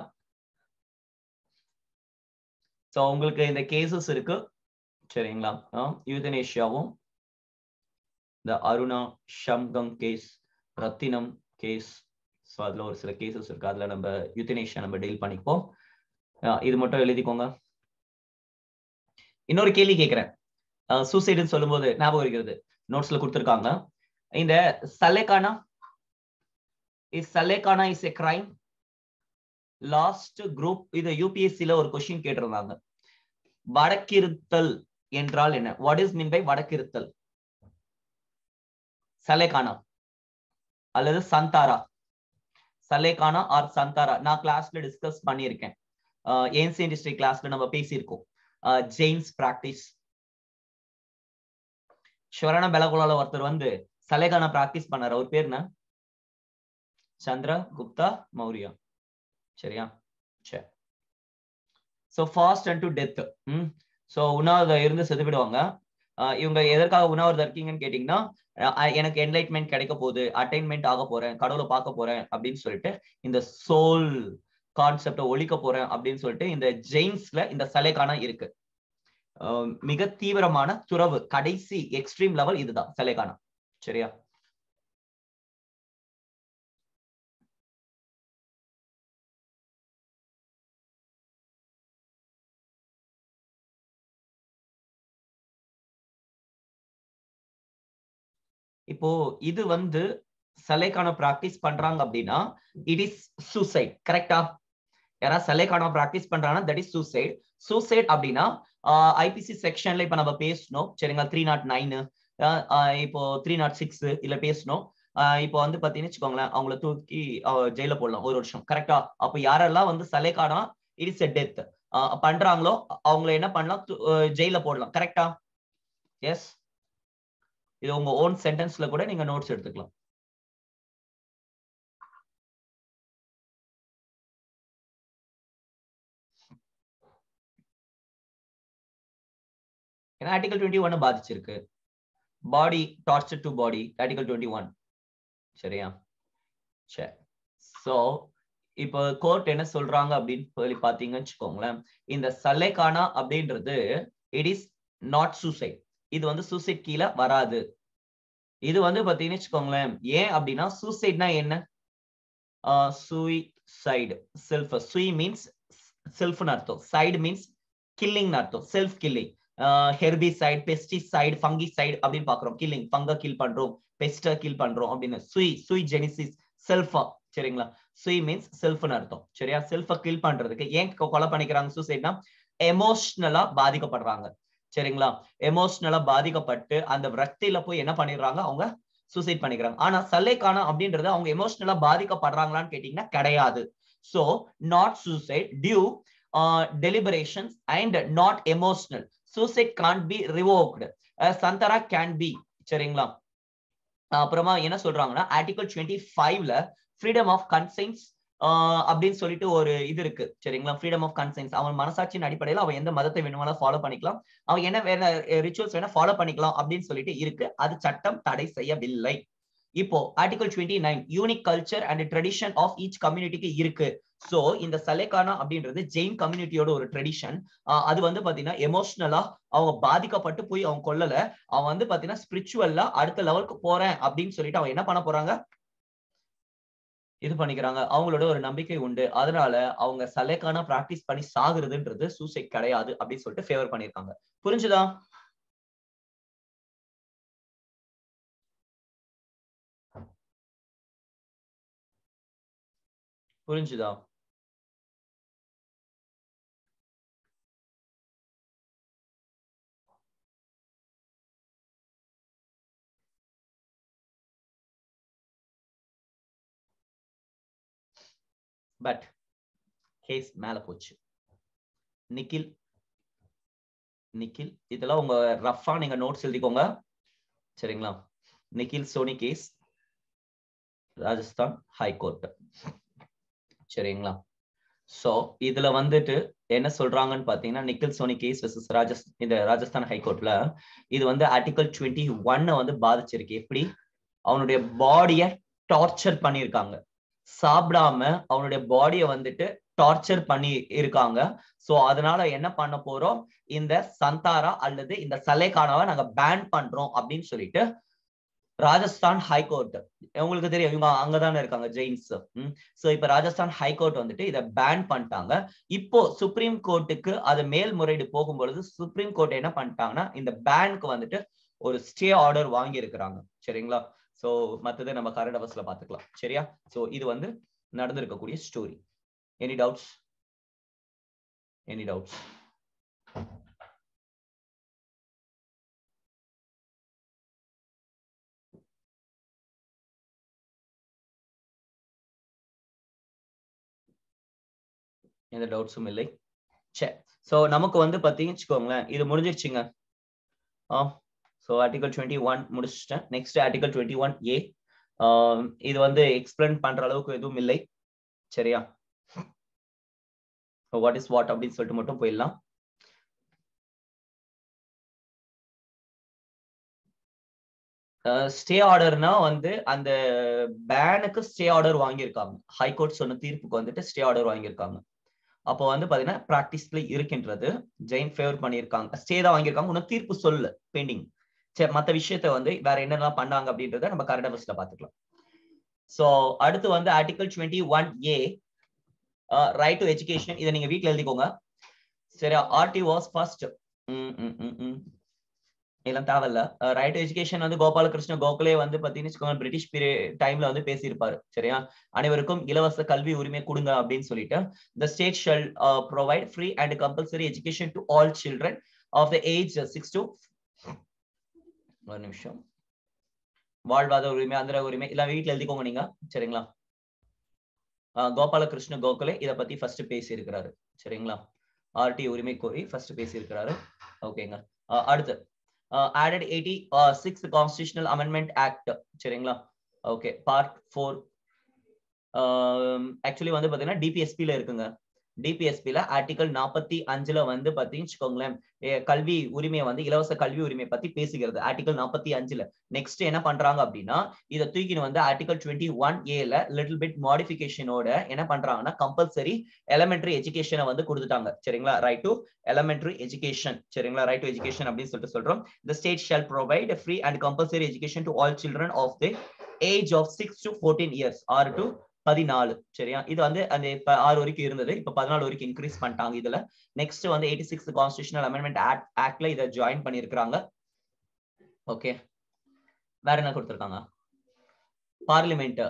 சோ உங்களுக்கு இந்த கேசஸ் இருக்கு. சரிங்களா? யூத்தனேஷியாவும் இந்த அருணா ஷம்கம் கேஸ், ரத்தினம் கேஸ், சோ அதுல ஒரு சில கேசஸ் இருக்கு. அதுல நம்ம யூத்தனேஷியா நம்ம டீல் பண்ணிப்போம். இது மட்டும் எழுதிக்கோங்க. இன்னொரு கேள்வி கேட்கிறேன், சூசைடுன்னு சொல்லும் போது ஞாபகம் இருக்கிறது, நோட்ஸ்ல கொடுத்திருக்காங்க. இந்த Sallekhana is a crime. Last group இது யூபிஎஸ்சில ஒரு கொஸ்டின் கேட்டிருந்தாங்க. வடக்கிருத்தல் என்றால் என்ன? வாட் இஸ் மீன் பை வடக்கிருத்தல்? சலேகானா அல்லது சந்தாரா? சலேகானா ஆர் சந்தாரா நான் கிளாஸ்ல டிஸ்கஸ் பண்ணியிருக்கேன். ஏன்சியன்ட் ஹிஸ்டரி கிளாஸ்ல நம்ம பேசியிருக்கோம். Jains practice. ஸ்வரண பெலகுலால ஒருத்தர் வந்து சலேகானா பிராக்டிஸ் பண்ணார். அவர் பேர் என்ன? சந்திரகுப்தா மௌரியா. சரியா? சரி. So fast and to death. So உண்ணாவிரதம் இருந்து செத்து விடுவாங்க. இவங்க எதற்காக உண்ணாவிரதம் இருக்கீங்கன்னு கேட்டீங்கன்னா, எனக்கு என்லைட்மெண்ட் கிடைக்க போகுது, அட்டைன்மெண்ட் ஆக போறேன், கடவுளை பார்க்க போறேன் அப்படின்னு சொல்லிட்டு இந்த சோல் கான்செப்டை ஒழிக்க போறேன் அப்படின்னு சொல்லிட்டு இந்த ஜெயின்ஸ்ல இந்த சலேகானா இருக்கு. மிக தீவிரமான துறவு, கடைசி எக்ஸ்ட்ரீம் லெவல் இதுதான் சலேகானா. சரியா? இப்போ இது வந்து சலேகானா பிராக்டிஸ் பண்றாங்க அப்படின்னா இட் இஸ் சூசைட். கரெக்டா? யாராவது சலேகானா பிராக்டிஸ் பண்றாங்கன்னா தட் இஸ் சூசைட். சூசைட் அப்படின்னா ஐபிசி செக்ஷன்ல இப்ப நம்ம பேசணும். சரிங்களா? 309 இப்போ 306 இல்ல பேசணும். இப்போ வந்து பாத்தீங்கன்னு வச்சுக்கோங்களேன், அவங்கள தூக்கி ஜெயில போடலாம் 1 வருஷம். கரெக்டா? அப்ப யாரெல்லாம் வந்து Sallekhana it is a death பண்றாங்களோ அவங்களை என்ன பண்ணலாம்? ஜெயில போடலாம். கரெக்டா? எஸ். இது உங்க ஓன் சென்டென்ஸ்ல கூட நீங்க நோட்ஸ் எடுத்துக்கலாம். ஏன்னா ஆர்டிகல் 21 பாதிச்சிருக்கு. Body torture to body, article 21. சரியா? சரி. சோ இப்போ கோர்ட் என்ன சொல்றாங்க அப்படின்னு சொல்லி பாத்தீங்கன்னு வச்சுக்கோங்களேன், இந்த சலேகானா அப்படின்றது இட் இஸ் நாட் சூசைட். இது வந்து சூசைட் கீழே வராது. இது வந்து பாத்தீங்கன்னு வச்சுக்கோங்களேன், ஏன் அப்படின்னா சூசைட்னா என்ன? Suicide, self. சுய் மீன்ஸ் செல்ஃப்னு அர்த்தம், சைடு மீன்ஸ் கில்லிங் அர்த்தம், self killing. Herbicide, pesticide, fungicide அப்படின்னு பாக்குறோம். கில்லிங், ஃபங்க கில் பண்றோம், பெஸ்ட கில் பண்றோம் அப்படின்னு. சுய் ஜெனிசிஸ், செல்ஃபா. சரிங்களா? சுய் மீன்ஸ் செல்ஃப்னு அர்த்தம். சரியா? செல்ஃப கில் பண்றதுக்கு ஏன் கொலை பண்ணிக்கிறாங்க? சூசைட்னா எமோஷனலா பாதிக்கப்படுறாங்க. சரிங்களா? எமோஷனலா பாதிக்கப்பட்டு அந்த விரக்தியில போய் என்ன பண்ணிடுறாங்க? அவங்க சூசைட் பண்ணிக்கிறாங்க. ஆனா சலேகானா அப்படின்றது அவங்க எமோஷனலா பாதிக்கப்படுறாங்களான்னு கேட்டீங்கன்னா கிடையாது. So not suicide due deliberations and not emotional. Suicide can't be revoked. Santara can be. சரிங்களா? அப்புறமா என்ன சொல்றாங்கன்னா ஆர்டிகல் 25ல freedom of conscience அப்படின்னு சொல்லிட்டு ஒரு இது இருக்கு சரிங்களா, ஃப்ரீடம் ஆஃப் கன்சென்ஸ். அவன் மனசாட்சியின் அடிப்படையில் அவன் எந்த மதத்தை வேணுமானாலும் ஃபாலோ பண்ணிக்கலாம், அவன் என்ன வேற ரிச்சுவல்ஸ் வேணா ஃபாலோ பண்ணிக்கலாம் அப்படின்னு சொல்லிட்டு இருக்கு. அது சட்டம் தடை செய்யவில்லை. இப்போ article 29 unique culture and tradition of each கம்யூனிட்டிக்கு இருக்கு. சோ இந்த சலேகானா அப்படின்றது ஜெயின் கம்யூனிட்டியோட ஒரு ட்ரெடிஷன். அது வந்து பாத்தீங்கன்னா எமோஷனலா அவங்க பாதிக்கப்பட்டு போய் அவங்க கொல்லல, அவன் வந்து பாத்தீங்கன்னா ஸ்பிரிச்சுவலா அடுத்த லெவலுக்கு போறேன் அப்படின்னு சொல்லிட்டு அவன் என்ன பண்ண போறாங்க, இது பண்ணிக்கிறாங்க. அவங்களோட ஒரு நம்பிக்கை உண்டு. அதனால அவங்க சலேகானா பிராக்டிஸ் பண்ணி சாகுறதுன்றது சூசைட் கிடையாது அப்படின்னு சொல்லிட்டு ஃபேவர் பண்ணிருக்காங்க. புரிஞ்சுதா? புரிஞ்சுதா? பட் கேஸ் மேல போச்சு. நிக்கில் இதெல்லாம் உங்க ரஃபா நீங்க நோட்ஸ் எழுதிக்கோங்க சரிங்களா. நிக்கில் சோனி கேஸ், ராஜஸ்தான் ஹைகோர்ட் சரிங்களா. சோ இதுல வந்துட்டு என்ன சொல்றாங்கன்னு பாத்தீங்கன்னா, நிக்கில் சோனி கேஸ் வெர்சஸ் இந்த ராஜஸ்தான் ஹைகோர்ட்ல இது வந்து ஆர்டிகல் 21 வந்து பாதிச்சிருக்கு. எப்படி? அவனுடைய பாடிய டார்ச்சர் பண்ணியிருக்காங்க, சாப்பிடாம அவனுடைய பாடிய வந்துட்டு டார்ச்சர் பண்ணி இருக்காங்க. சோ அதனால என்ன பண்ண போறோம், இந்த சந்தாரா அல்லது இந்த சலேகானாவை நாங்க பேன் பண்றோம் அப்படின்னு சொல்லிட்டு ராஜஸ்தான் ஹைகோர்ட், உங்களுக்கு தெரியும் இவங்க அங்கதானே இருக்காங்க ஜெயின்ஸ். சோ இப்ப ராஜஸ்தான் ஹைகோர்ட் வந்துட்டு இதை பேன் பண்ணிட்டாங்க. இப்போ சுப்ரீம் கோர்ட்டுக்கு அது மேல்முறையீடு போகும்பொழுது சுப்ரீம் கோர்ட் என்ன பண்ணிட்டாங்கன்னா இந்த பேனுக்கு வந்துட்டு ஒரு ஸ்டே ஆர்டர் வாங்கி இருக்கிறாங்க சரிங்களா. சோ மத்ததை நம்ம கரண்ட் அவர்ஸ்ல பாத்துக்கலாம் சரியா. சோ இது வந்து நடந்திருக்கக்கூடிய ஸ்டோரி. Any doubts? எந்த டவுட்ஸும் இல்லை. சரி, சோ நமக்கு வந்து பாத்தீங்கன்னு வச்சுக்கோங்களேன், இது முடிஞ்சிருச்சுங்க. சோ ஆர்டிகல் 21 முடிச்சிட்டேன். Next article 21A. இது வந்து எக்ஸ்பிளைன் பண்ற அளவுக்கு எதுவும் இல்லை சரியா. வாட் இஸ் வாட் அப்படின்னு சொல்லிட்டு மட்டும் போயிடலாம். ஸ்டே ஆர்டர்னா வந்து அந்த பேனுக்கு ஸ்டே ஆர்டர் வாங்கியிருக்காங்க. ஹைகோர்ட் சொன்ன தீர்ப்புக்கு வந்துட்டு ஸ்டே ஆர்டர் வாங்கியிருக்காங்க. அப்போ வந்து பாத்தீங்கன்னா பிராக்டிஸ்ல இருக்கின்றது. ஜெயின் ஃபேவர் பண்ணியிருக்காங்க, ஸ்டே தான் வாங்கியிருக்காங்க, இன்னும் தீர்ப்பு சொல்லு பெண்டிங். சரி, மத்த விஷயத்த வந்து வேற என்னெல்லாம் பண்ணாங்க அப்படின்றத நம்ம கரண்ட் அவர்ஸ்ல பாத்துக்கலாம். சோ அடுத்து வந்து article 21A right to education. இதை நீங்க வீட்டுல எழுதிக்கோங்க சரியா. ஆர்டி வாஸ் ஃபர்ஸ்ட் எல்லாம் தேவையில்ல. ரைட் டு எஜுகேஷன் வந்து கோபாலகிருஷ்ண கோகலே வந்து பாத்தீங்கன்னா பிரிட்டிஷ் பீரியட் டைம்ல வந்து பேசியிருப்பாரு சரியா. அனைவருக்கும் இலவச கல்வி உரிமை கொடுங்க அப்படின்னு சொல்லிட்டு the state shall provide free and compulsory education to all children of the age 6 to ஒரு நிமிஷம். வாழ்வாதார உரிமை, ஆந்திர உரிமை எல்லாம் வீட்டுல எழுதிக்கோங்க நீங்க சரிங்களா. கோபாலகிருஷ்ண கோகலே இத பத்தி ஃபர்ஸ்ட் பேசி இருக்கிறாரு சரிங்களா. ஆர்டி உரிமை கோரி ஃபர்ஸ்ட் பேசி இருக்கிறாரு. ஓகேங்க. அடுத்து added 86th constitutional amendment act சரிங்களா. Okay, part 4. ஆக்சுவலி வந்து பாத்தீங்கன்னா டிபிஎஸ்பில இருக்குங்க. டிபிஎஸ்பில ஆர்டிகல் 45ல வந்து பாத்தீங்கன்னா கல்வி உரிமையை வந்து இலவச கல்வி உரிமை பத்தி பேசுகிறது ஆர்டிகல் 45ல. நெக்ஸ்ட் என்ன பண்றாங்க அப்படின்னா இதை தூக்கின்னு வந்து ஆர்டிகல் 21Aல லிட்டில் பிட் மாடிஃபிகேஷனோட என்ன பண்றாங்கன்னா கம்பல்சரி எலிமெண்டரி எஜுகேஷனை வந்து கொடுத்துட்டாங்க சரிங்களா. ரைட் டு எலிமெண்டரி எஜுகேஷன் சரிங்களா. ரைட் டு எஜுகேஷன் அப்படின்னு சொல்லிட்டு சொல்றோம். the state shall provide a free and compulsory education to all children of the age of 6 to 14 years 6 to 14 சரியா. இது வந்து அந்த 6 வரைக்கும் இருந்தது, இப்ப 14 வரைக்கும் இன்க்ரீஸ் பண்ணிட்டாங்க. இதுல நெக்ஸ்ட் வந்து 86th கான்ஸ்டிடியூஷனல் அமெண்ட்மெண்ட் ஆக்ட்ல இத ஜாயின் பண்ணிருக்காங்க. ஓகே, வேற என்ன கொடுத்திருக்காங்க? பார்லிமெண்ட்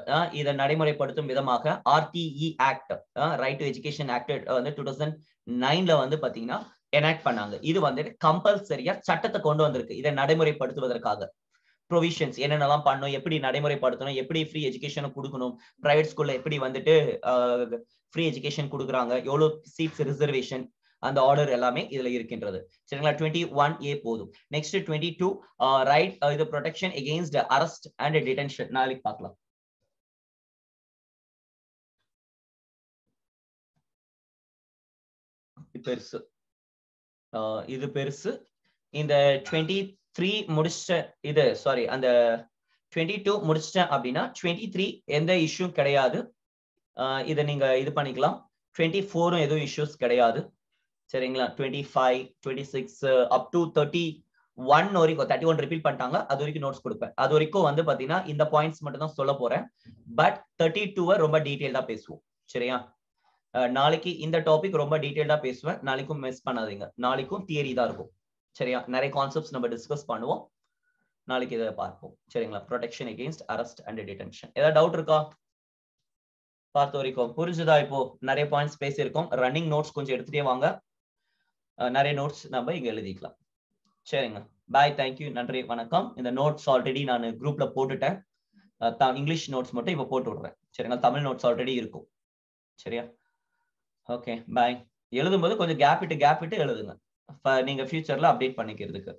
இதை நடைமுறைப்படுத்தும் விதமாக RTE act, right to education act வந்து 2009ல வந்து பாத்தீங்கன்னா எனாக்ட் பண்ணாங்க. இது வந்து கம்பல்சரியா சட்டத்தை கொண்டு வந்திருக்கு இதை நடைமுறைப்படுத்துவதற்காக. ப்ரொவிஷன்ஸ் என்னென்னலாம் பண்ணணும், எப்படி நடைமுறைப்படுத்தணும், எப்படி ஃப்ரீ எஜுகேஷன் கொடுக்கணும், பிரைவேட் ஸ்கூல்ல எப்படி வந்துட்டு ஃப்ரீ எஜுகேஷன் கொடுக்குறாங்க, எவ்வளவு சீட்ஸ் ரிசர்வேஷன், அந்த ஆர்டர் எல்லாமே இதுல இருக்கின்றது சரிங்களா. 21A போதும். நெக்ஸ்ட் 22 ரைட் இது protection against arrest and detention. நாளைக்கு பார்க்கலாம். பெருசு, இது பெருசு. இந்த 23 முடிச்சிட்ட இது சாரி அந்த 22 முடிச்சிட்டேன் அப்படின்னா 23 எந்த இஷ்யூ கிடையாது. இதை நீங்க இது பண்ணிக்கலாம். 24 எதுவும் இஷ்யூஸ் கிடையாது. சரிங்களா? 25, 26 அப் டு 31 வரைக்கும் 31 ரிப்பீட் பண்ணிட்டாங்க. அது வரைக்கும் நோட்ஸ் கொடுப்பேன். அது வரைக்கும் வந்து பாத்தீங்கன்னா இந்த பாயிண்ட்ஸ் மட்டும் தான் சொல்ல போறேன். பட் 32 ரொம்ப டீடைல்டா பேசுவோம். சரியா? நாளைக்கு இந்த டாபிக் ரொம்ப டீடைல்டா பேசுவேன். நாளைக்கும் மிஸ் பண்ணாதீங்க. நாளைக்கும் தியரி தான் இருக்கும். சரியா? நிறைய கான்செப்ட்ஸ் நம்ம டிஸ்கஸ் பண்ணுவோம். நாளைக்கு இதை பார்ப்போம். சரிங்களா? Protection against arrest and detention. ஏதாவது டவுட் இருக்கா? பார்த்த வரைக்கும் புரிஞ்சுதா? இப்போ நிறைய பாயிண்ட்ஸ் பேசியிருக்கோம். ரன்னிங் நோட்ஸ் கொஞ்சம் எடுத்துட்டே வாங்க. நிறைய நோட்ஸ் நம்ம இங்க எழுதிக்கலாம். சரிங்க. பாய், தேங்க்யூ, நன்றி, வணக்கம். இந்த நோட்ஸ் ஆல்ரெடி நான் குரூப்ல போட்டுட்டேன். இங்கிலீஷ் நோட்ஸ் மட்டும் இப்ப போட்டு விடுறேன். சரிங்களா? தமிழ் நோட்ஸ் ஆல்ரெடி இருக்கும். சரியா? ஓகே, பாய். எழுதும்போது கொஞ்சம் கேப் விட்டு எழுதுங்க. நீங்க ஃபியூச்சர்ல அப்டேட் பண்ணிக்கிறதுக்கு.